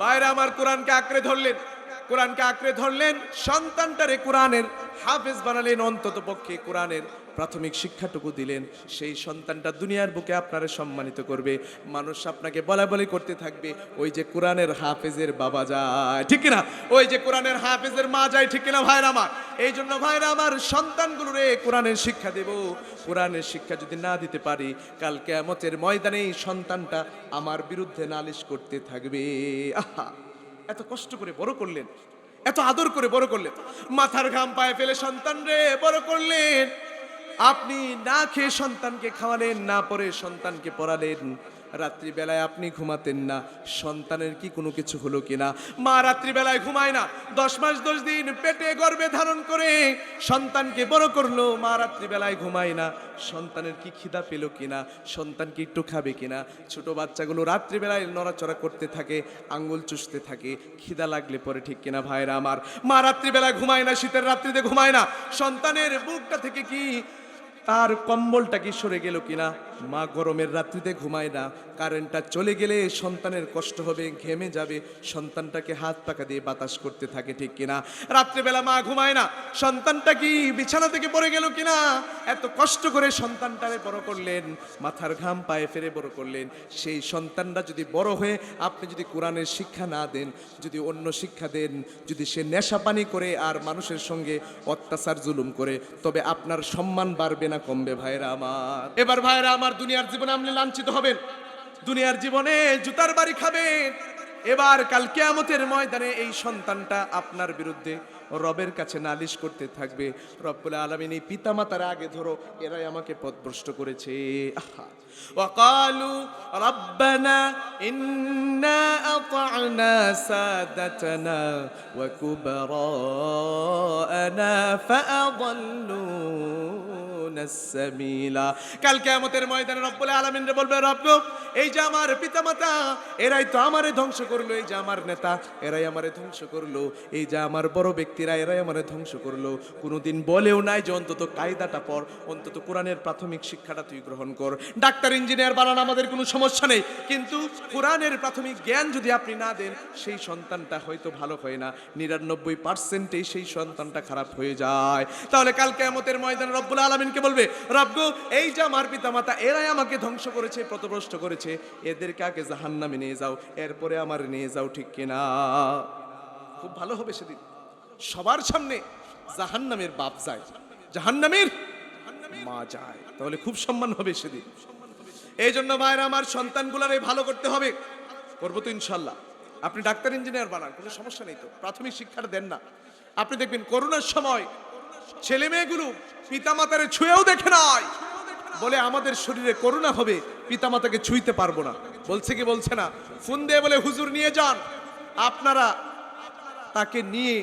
ভাইরা আমার, কোরআনকে আঁকড়ে ধরলেন, সন্তানটারে কোরআনের হাফেজ বানালেন, অন্তত পক্ষে কোরআনের প্রাথমিক শিক্ষাটুকু দিলেন। সেই সন্তানটা দুনিয়ার বুকে আপনারে সম্মানিত করবে, মানুষ আপনাকে বলা বলি করতে থাকবে, ওই যে কোরআনের হাফেজের বাবা যায়, ঠিক কিনা? ওই যে কোরআনের হাফেজের মা যায়, ঠিক কিনা ভাইরা আমার? এই জন্য ভাইরা আমার, সন্তানগুলোরে কোরআনের শিক্ষা দেব। কোরআনের শিক্ষা যদি না দিতে পারি, কাল কিয়ামতের ময়দানে এই সন্তানটা আমার বিরুদ্ধে নালিশ করতে থাকবে। আহা, এত কষ্ট করে বড় করলেন, এত আদর করে বড় করলেন, মাথার ঘাম পায়ে ফেলে সন্তান রে বড় করলেন। আপনি না খেয়ে সন্তানকে খাওয়ালেন, না পরে সন্তানকে পড়ালেন। রাত্রিবেলায় আপনি ঘুমাতেন না, সন্তানের কি কোনো কিছু হলো কিনা? মা রাত্রিবেলায় ঘুমায় না, 10 মাস 10 দিন পেটে গর্ভে ধারণ করে সন্তানকে বড় করলো, মা রাত্রিবেলায় ঘুমায় না, সন্তানের কি খিদা পেল কিনা, সন্তান কি একটু খাবে কিনা? ছোট বাচ্চাগুলো রাত্রিবেলায় নড়াচড়া করতে থাকে, আঙ্গুল চুষতে থাকে, খিদা লাগলে পরে, ঠিক কিনা ভাইরা আমার? মা রাত্রিবেলায় ঘুমায় না, শীতের রাত্রিতে ঘুমায় না, সন্তানের বুকটা থেকে কি তার কম্বলটা কি সরে গেল কিনা? মা গরমের রাত্রিতে ঘুমায় না, কারেন্টটা চলে গেলে সন্তানের কষ্ট হবে, ঘেমে যাবে, সন্তানটাকে হাত পাকা দিয়ে বাতাস করতে থাকে, ঠিক কিনা? রাত্রিবেলা মা ঘুমায় না, সন্তানটা কি বিছানা থেকে পড়ে গেল কিনা? এত কষ্ট করে সন্তানটারে বড় করলেন, মাথার ঘাম পায়ে ফেরে বড় করলেন। সেই সন্তানটা যদি বড় হয়ে আপনি যদি কোরআনের শিক্ষা না দেন, যদি অন্য শিক্ষা দেন, যদি সে নেশা পানি করে আর মানুষের সঙ্গে অত্যাচার জুলুম করে, তবে আপনার সম্মান বাড়বে না কমবে ভাইরা আমার। এবার ভাইরা আমার, দুনিয়ার জীবনে আপনি লাঞ্ছিত হবেন, দুনিয়ার জীবনে জুতার বাড়ি খাবেন। এবার কাল কিয়ামতের ময়দানে এই সন্তানটা আপনার বিরুদ্ধে রবের কাছে নালিশ করতে থাকবে। রব্বুল আলামিন এই পিতামাতার আগে ধরো, এরাই আমাকে পথভ্রষ্ট করেছে। আহা, ওয়াকালু রব্বানা ইন্না আতা'না সাদাতানা ওয়া কুবারানা ফাআদাল্লুনা সাবিলা। কাল কিয়ামতের ময়দানে রব্বুল আলামিন বলবে, রব, এই যে আমার পিতামাতা, এরাই তো আমারে ধ্বংস করলো, এই যে আমার নেতা, এরাই আমারে ধ্বংস করলো, এই যে আমার বড় ব্যক্তিরা, এরাই আমারে ধ্বংস করলো। কোনোদিন বলেও নাই যে অন্তত কায়দাটা পড়, অন্তত কোরআনের প্রাথমিক শিক্ষাটা তুই গ্রহণ কর। ডাক্তার ইঞ্জিনিয়ার বানান আমাদের কোনো সমস্যা নেই, কিন্তু কোরআনের প্রাথমিক জ্ঞান যদি আপনি না দেন, সেই সন্তানটা হয়তো ভালো হয় না, 99%এই সেই সন্তানটা খারাপ হয়ে যায়। তাহলে কাল কিয়ামতের ময়দানে রব্বুল আলামিনকে বলবে, রব, এই যে আমার পিতামাতা, এরাই আমাকে ধ্বংস করেছে, পথভ্রষ্ট করেছে, এদেরকে আগে জাহান্নামে নিয়ে যাও, এরপরে আমার নিয়ে যাও, ঠিক কিনা? খুব ভালো হবে সেদিন সবার সামনে জাহান্নামের বাপ যায়, জাহান্নামের মা যায়, তাহলে খুব সম্মান হবে সেদিন। এই জন্য ভাইরা আমার, সন্তানগুলারে ভালো করতে হবে। করবো তো ইনশাল্লাহ। আপনি ডাক্তার ইঞ্জিনিয়ার বানান, কোনো সমস্যা নেই তো, প্রাথমিক শিক্ষাটা দেন না। আপনি দেখবেন করোনার সময় ছেলে মেয়েগুলো পিতামাতারে ছুঁয়েও দেখে নাই, বলে আমাদের শরীরে করোনা হবে, পিতামাতাকে ছুঁইতে পারবো না। বলছে কি বলছে না? ফোন দিয়ে বলে হুজুর নিয়ে যান, আপনারা তাকে নিয়ে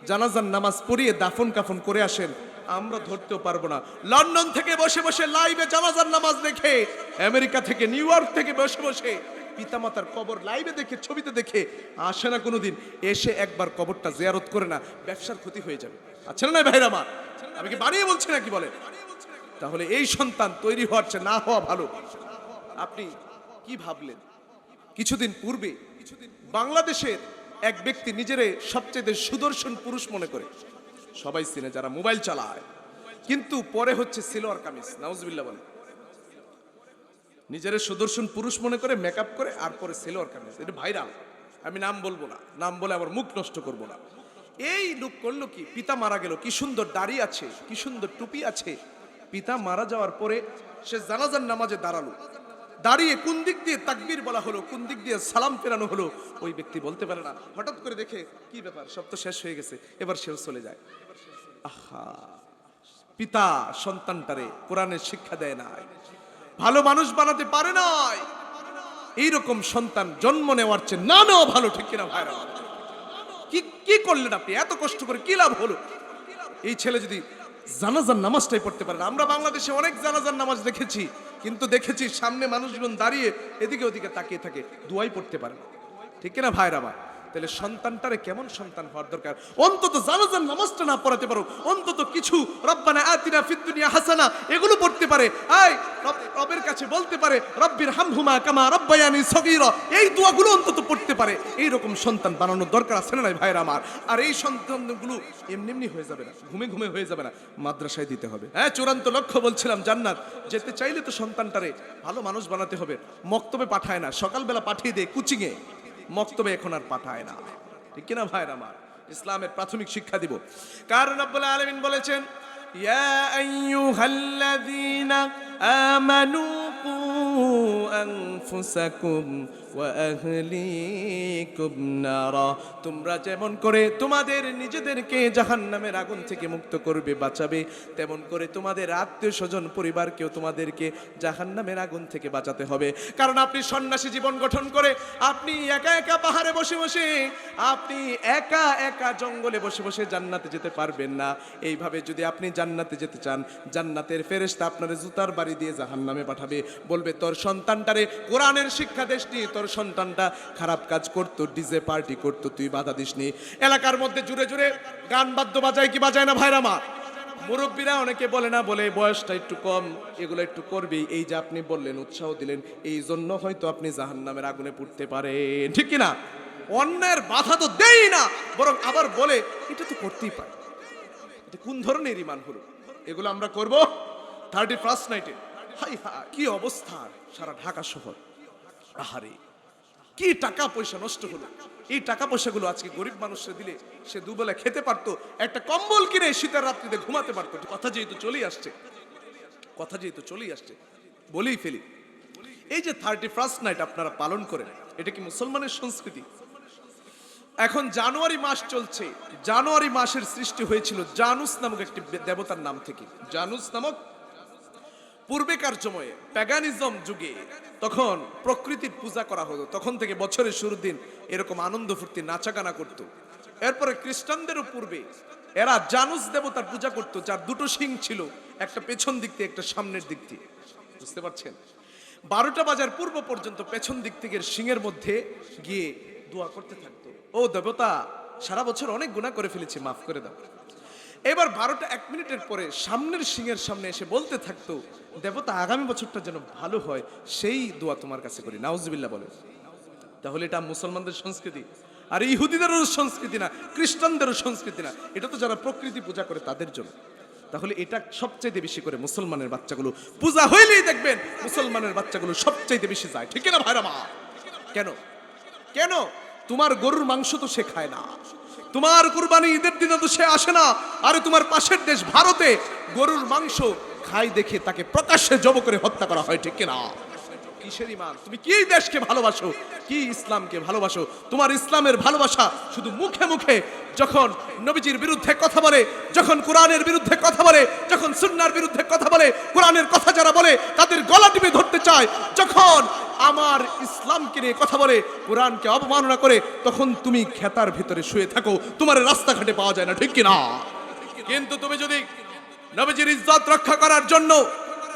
জানাজার নামাজ পড়িয়ে দাফন কাফন করে আসেন, আমরা ধরতেও পারবো না। লন্ডন থেকে বসে বসে লাইভে জানাজার নামাজ দেখে, আমেরিকা থেকে নিউ ইয়র্ক থেকে বসে বসে পিতামাতার কবর লাইভে দেখে, ছবিতে দেখে আসে না কোনোদিন, এসে একবার কবরটা জিয়ারত করে না, ব্যবসার ক্ষতি হয়ে যাবে। আচ্ছা না ভাইরা আমার, আমি কি বানিয়ে বলছি নাকি বলেন? তাহলে এই সন্তান তৈরি হওয়ার চেয়ে না হওয়া ভালো। আপনি কি ভাবলেন? কিছুদিন পূর্বে বাংলাদেশের এক ব্যক্তি নিজেরে সবচেয়ে সুদর্শন পুরুষ মনে করে, সবাই চিনে যারা মোবাইল চালায়, কিন্তু পরে হচ্ছে সিলোয়ার কামিজ, নাউজুবিল্লাহ বলে। নিজের সুদর্শন পুরুষ মনে করে মেকআপ করে, আর পরে সিলোয়ার কামিজ, এটা ভাইরাল। আমি নাম বলবো না, নাম বলে আবার মুখ নষ্ট করবো না। এই লোক করলো কি? পিতা মারা গেল, কি সুন্দর দাড়ি আছে, কি সুন্দর টুপি আছে। পিতা মারা যাওয়ার পরে সে জানাজার নামাজে দাঁড়ালো, দাঁড়িয়ে কোন দিক দিয়ে তাকবীর বলা হলো, কোন দিক দিয়ে সালাম ফেরানো হলো, ওই ব্যক্তি বলতে পারে না। হঠাৎ করে দেখে কি ব্যাপার, সব তো শেষ হয়ে গেছে, এবার সেও চলে যায়। আহা, পিতা সন্তানটারে কোরআনের শিক্ষা দেয় নাই, ভালো মানুষ বানাতে পারে নাই। এইরকম সন্তান জন্ম নেওয়ার চেয়ে না নেওয়া ভালো, ঠিক কিনা ভাইরা? কি করলেন আপনি? এত কষ্ট করে কি লাভ হলো? এই ছেলে যদি জানাজার নামাজটাই পড়তে পারে না। আমরা বাংলাদেশে অনেক জানাজার নামাজ দেখেছি, কিন্তু দেখেছি সামনে মানুষজন দাঁড়িয়ে এদিকে ওদিকে তাকিয়ে থাকে, দুয়াই পড়তে পারে না, ঠিক কিনা ভাইরা আমার? তাহলে সন্তানটারে কেমন সন্তান হওয়ার দরকার? অন্তত জানাজার নামাজটা না পড়াতে পারো, অন্তত কিছু রব্বানা আতিনা ফিদ দুনিয়া হাসানা এগুলো পড়তে পারে, আয় রবের কাছে বলতে পারে রব্বির হামহুমা কামা রব্বায়ানি সগীরা, এই দোয়াগুলো অন্তত পড়তে পারে। এইরকম সন্তান বানানোর দরকার আছে না ভাইরা আমার? আর এই সন্তানগুলো এমনি এমনি হয়ে যাবে না, ঘুমে ঘুমে হয়ে যাবে না, মাদ্রাসায় দিতে হবে। হ্যাঁ, চূড়ান্ত লক্ষ্য বলছিলাম জান্নাত। যেতে চাইলে তো সন্তানটারে ভালো মানুষ বানাতে হবে। মক্তবে পাঠায় না, সকালবেলা পাঠিয়ে দেয় কোচিংয়ে, মক্তবে এখন আর পাঠায় না, ঠিক কিনা ভাইরা আমার? ইসলামের প্রাথমিক শিক্ষা দিব। কারণ রব্বুল আলামিন বলেছেন, ইয়া আইয়ুহাল্লাযীনা আমানু কু আনফুসাকুম ওয়া আহলিকুম নারা, তোমরা যেমন করে তোমাদের নিজেদেরকে জাহান্নামের আগুন থেকে মুক্ত করবে, বাঁচাবে, তেমন করে তোমাদের আত্মীয় স্বজন পরিবারকেও তোমাদেরকে জাহান্নামের আগুন থেকে বাঁচাতে হবে। কারণ আপনি সন্ন্যাসী জীবন গঠন করে, আপনি একা একা পাহাড়ে বসে বসে, আপনি একা একা জঙ্গলে বসে বসে জান্নাতে যেতে পারবেন না। এইভাবে যদি আপনি জান্নাতে যেতে চান, জান্নাতের ফেরেশতা আপনার জুতার বাড়ি দিয়ে জাহান্নামে পাঠাবে, বলবে তোর সন্তানটারে কোরআনের শিক্ষা দেসনি, তোর সন্তানটা খারাপ কাজ করতো, ডিজে পার্টি করতো, তুই বাধা দিসনি। এলাকার মধ্যে জুড়ে জুড়ে গান বাদ্য বাজায় কি বাজায় না ভাইরা মা? মুরব্বীরা অনেকে বলে না, বলে বয়সটা একটু কম, এগুলো একটু করবি। এই যে আপনি বললেন, উৎসাহ দিলেন, এই জন্য হয়তো আপনি জাহান্নামের আগুনে পুড়তে পারেন, ঠিক কিনা? অন্যের বাধা তো দেই না, বরং আবার বলে এটা তো করতেই পারে। এটা কোন ধরনের ইমান হলো? এগুলো আমরা করব 31st নাইটে। হাই হাই, কি অবস্থা সারা ঢাকা শহর! আহারে, কি টাকা পয়সা নষ্ট হলো! এই টাকা পয়সাগুলো আজকে গরিব মানুষকে দিলে সে দুবেলা খেতে পারতো, একটা কম্বল কিনে শীতের রাত্রিতে ঘুমাতে পারতো। কথা যেহেতু চলেই আসছে, বলেই ফেলি, এই যে 31st নাইট আপনারা পালন করেন, এটা কি মুসলমানের সংস্কৃতি? এখন জানুয়ারি মাস চলছে, জানুয়ারি মাসের সৃষ্টি হয়েছিল জানুস নামক একটি দেবতার নাম থেকে। জানুস নামক পূর্বেকার সময়ে প্যাগানিজম যুগে তখন প্রকৃতির পূজা করা হতো, তখন থেকে বছরের শুরুর দিন এরকম আনন্দ ফুর্তি নাচাগানা করত। এরপরে খ্রিস্টানদেরও পূর্বে এরা জানুস দেবতার পূজা করত, যার দুটো শিং ছিল, একটা পেছন দিক দিয়ে একটা সামনের দিক দিয়ে। বুঝতে পারছেন? 12টা বাজার পূর্ব পর্যন্ত পেছন দিক থেকে শিংয়ের মধ্যে গিয়ে দোয়া করতে থাকতো, ও দেবতা, সারা বছর অনেক গুনাহ করে ফেলেছি, মাফ করে দাও। এবার 12টা 1 মিনিটের পরে সামনের সিংহের সামনে এসে বলতে থাকতো, দেবতা আগামী বছরটা যেন ভালো হয়, সেই দোয়া তোমার কাছে করি। নাউজুবিল্লাহ বলে। তাহলে এটা মুসলমানদের সংস্কৃতি, আর ইহুদিদেরও সংস্কৃতি না, খ্রিস্টানদেরও সংস্কৃতি না, এটা তো যারা প্রকৃতি পূজা করে তাদের জন্য। তাহলে এটা সবচাইতে বেশি করে মুসলমানের বাচ্চাগুলো পূজা হইলেই দেখবেন মুসলমানের বাচ্চাগুলো সবচাইতে বেশি যায়, ঠিক না ভাইরা মা? কেন? তোমার গরুর মাংস তো সে খায় না, তোমার কুরবানি ঈদের দিনে তো সে আসে না, আরে তোমার পাশের দেশ ভারতে গরুর মাংস খায় দেখে তাকে প্রকাশ্যে জব করে হত্যা করা হয়, ঠিক কিনা? কিসের ঈমান? তুমি কি দেশকে ভালোবাসো, কি ইসলামকে ভালোবাসো? তোমার ইসলামের ভালোবাসা শুধু মুখে মুখে যখন নবীজির বিরুদ্ধে কথা বলে, যখন কোরআনের বিরুদ্ধে কথা বলে, যখন সুন্নাহর বিরুদ্ধে কথা বলে, কোরআনের কথা যারা বলে তাদের গলা টিপে ধরতে চায়, যখন আমার ইসলামকে নিয়ে কথা বলে, কোরআনকে অবমাননা করে, তখন তুমি খেতার ভিতরে শুয়ে থাকো, তোমার রাস্তাঘাটে পাওয়া যায় না, ঠিক কিনা? কিন্তু তুমি যদি নবীজির ইজ্জত রক্ষা করার জন্য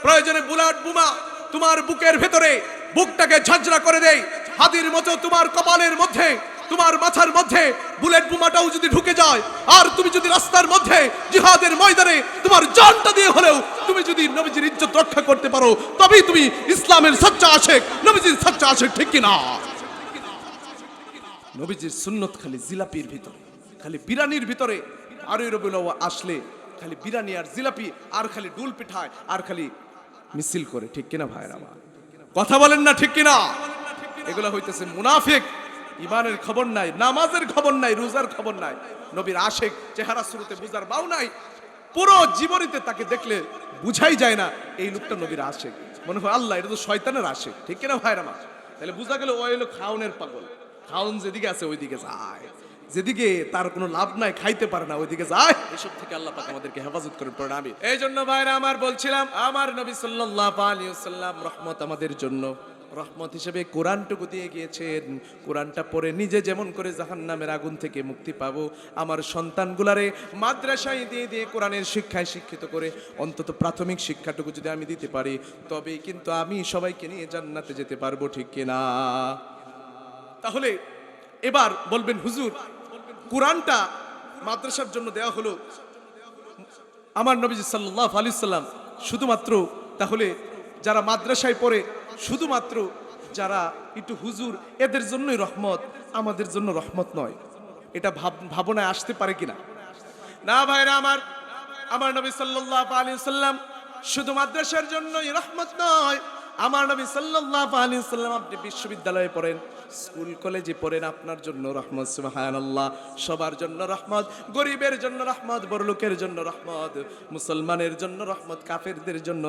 প্রয়োজনে বুলেট বোমা তোমার বুকের ভেতরে বুকটাকে ঝাঁঝরা করে দেয়, হাদির মতো তোমার কপালের মধ্যে, তোমার মাথার মধ্যে বুলেট বোমাটাও যদি ঢুকে যায়, আর তুমি যদি রাস্তার মধ্যে জিহাদের ময়দানে তোমার জানটা দিয়ে হলেও তুমি যদি নবীজির ইজ্জত রক্ষা করতে পারো, তবেই তুমি ইসলামের সচ্চা আশেক, নবীজির সচ্চা আশেক, ঠিক কিনা? নবীজির সুন্নত খালি জিলাপির ভিতরে, খালি বিরানির ভিতরে। আর রবিউল আউয়াল আসলে খালি বিরানি আর জিলাপি আর খালি ডুল পিঠায় আর খালি মিছিল করে, ঠিক কিনা ভাইরা আমার? কথা বলেন না, ঠিক কিনা? এগুলো হইতেছে মুনাফিক। ইমানের খবর নাই, নামাজের খবর নাই, রোজার খবর নাই, নবীর আশেক চেহারা শুরুতে বুঝার বাউ নাই, পুরো জীবনীতে তাকে দেখলে বুঝাই যায় না এই লোকটা নবীর আশেক। মনে হয় আল্লাহ, এটা তো শয়তানের আশেক, ঠিক কিনা ভাইরা আমার? তাহলে বুঝা গেল ওই হলো খাউনের পাগল। খাউন যেদিকে আছে ওইদিকে যায়, যেদিকে তার কোনো লাভ নাই, খাইতে পারে না, ওইদিকে যায়। এসব থেকে আল্লাহ পাক আমাদেরকে হেফাজত করেন, প্রণামী। এই জন্য ভাইরা আমার বলছিলাম, আমার নবী সাল্লাল্লাহু আলাইহি ওয়াসাল্লাম রহমত আমাদের জন্য, রহমত হিসেবে কোরআনটুকু দিয়ে গিয়েছেন। কোরআনটা পড়ে নিজে যেমন করে জাহান্নামের আগুন থেকে মুক্তি পাবো, আমার সন্তানগুলারে মাদ্রাসায় দিয়ে দিয়ে কোরআনের শিক্ষায় শিক্ষিত করে অন্তত প্রাথমিক শিক্ষাটুকু যদি আমি দিতে পারি, তবেই কিন্তু আমি সবাইকে নিয়ে জান্নাতে যেতে পারবো, ঠিক কিনা? তাহলে এবার বলবেন, হুজুর কোরআনটা মাদ্রাসার জন্য দেওয়া হলো, আমার নবীজি সাল্লাল্লাহু আলাইহি সাল্লাম শুধুমাত্র, তাহলে যারা মাদ্রাসায় পড়ে শুধুমাত্র যারা একটু হুজুর এদের জন্যই রহমত, আমাদের জন্য রহমত নয়, এটা ভাবনায় আসতে পারে কিনা? না ভাইরা আমার, আমার নবী সাল্লাল্লাহু আলাইহি সাল্লাম শুধু মাদ্রাসার জন্যই রহমত নয়। আমার নবী সাল্লাল্লাহু আলাইহি সাল্লাম, আপনি বিশ্ববিদ্যালয়ে পড়েন, স্কুল কলেজে পড়েন, আপনার জন্য রহমত, সুবহানাল্লাহ। সবার জন্য রহমত, গরিবের জন্য রহমত, বড়লোকের জন্য রহমত, মুসলমানের জন্য রহমত, কাফেরদের জন্য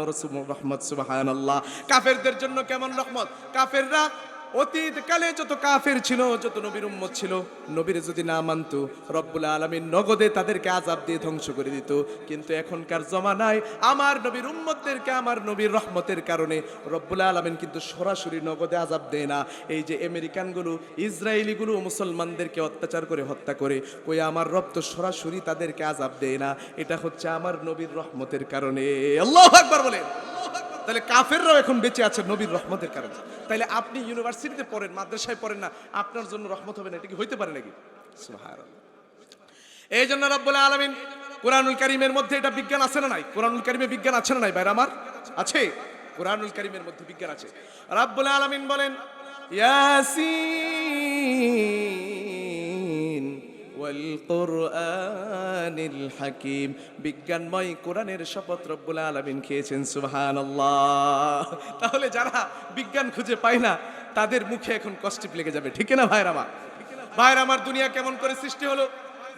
রহমত, সুবহানাল্লাহ। কাফেরদের জন্য কেমন রহমত? কাফেররা অতীতকালে যত কাফের ছিল, যত নবীর উম্মত ছিল, নবীর যদি না মানতো, রব্বুল আলামিন নগদে তাদেরকে আযাব দিয়ে ধ্বংস করে দিত। কিন্তু এখনকার জমানায় আমার নবীর উম্মতদেরকে আমার নবীর রহমতের কারণে রব্বুল আলামিন কিন্তু সরাসরি নগদে আযাব দেয় না। এই যে আমেরিকানগুলো, ইসরায়েলিগুলো মুসলমানদেরকে অত্যাচার করে হত্যা করে, কই আমার রব তো সরাসরি তাদেরকে আযাব দেয় না, এটা হচ্ছে আমার নবীর রহমতের কারণে। আল্লাহু আকবার বলেন। তাহলে কাফেররাও এখন বেঁচে আছে নবীর রহমতের কারণে। তাহলে আপনি ইউনিভার্সিটিতে পড়েন, মাদ্রাসায় পড়েন না, আপনার জন্য রহমত হবে না, এটা কি হইতে পারে নাকি? সুবহানাল্লাহ। এই জন্য রব্বুল আলামিন কুরআনুল কারীমের মধ্যে, এটা বিজ্ঞান আছে না নাই? কুরআনুল কারীমে বিজ্ঞান আছে না নাই ভাইরা আমার? আছে। কুরআনুল কারীমের মধ্যে বিজ্ঞান আছে। রব্বুল আলামিন বলেন, ইয়াসিন ওয়াল কুরআনিল হাকীম, বিজ্ঞানময় কোরআনের শপথ রব্বুল আলামিন খেয়েছেন, সুবহানাল্লাহ। তাহলে যারা বিজ্ঞান খুঁজে পায় না তাদের মুখে এখন কষ্টিপ লেগে যাবে, ঠিক না ভাইরা আমার? ভাইরা আমার, দুনিয়া কেমন করে সৃষ্টি হলো?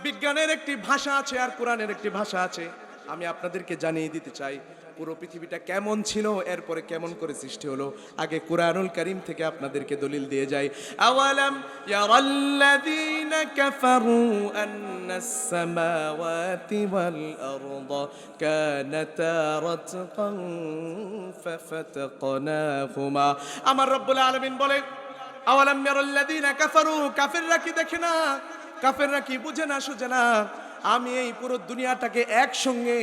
বিজ্ঞানের একটি ভাষা আছে আর কোরআনের একটি ভাষা আছে। আমি আপনাদেরকে জানিয়ে দিতে চাই পুরো পৃথিবীটা কেমন ছিল, এরপরে কেমন করে সৃষ্টি হলো। আগে কুরআনুল কারীম থেকে আপনাদেরকে দলিল দিয়ে যাই। আওয়ালাম ইয়ারাল্লাযীনা কাফারু আন্নাস সামাওয়াতি ওয়াল আরদা কানাতা রাতকান ফাফাতাকনাহুমা। আমার রব্বুল আলামিন বলে, আওয়ালাম ইয়ারাল্লাযীনা কাফারু, কাফেররা কি দেখে না, কাফেররা কি বুঝে না, সুঝে না? আমি এই পুরো দুনিয়াটাকে একসঙ্গে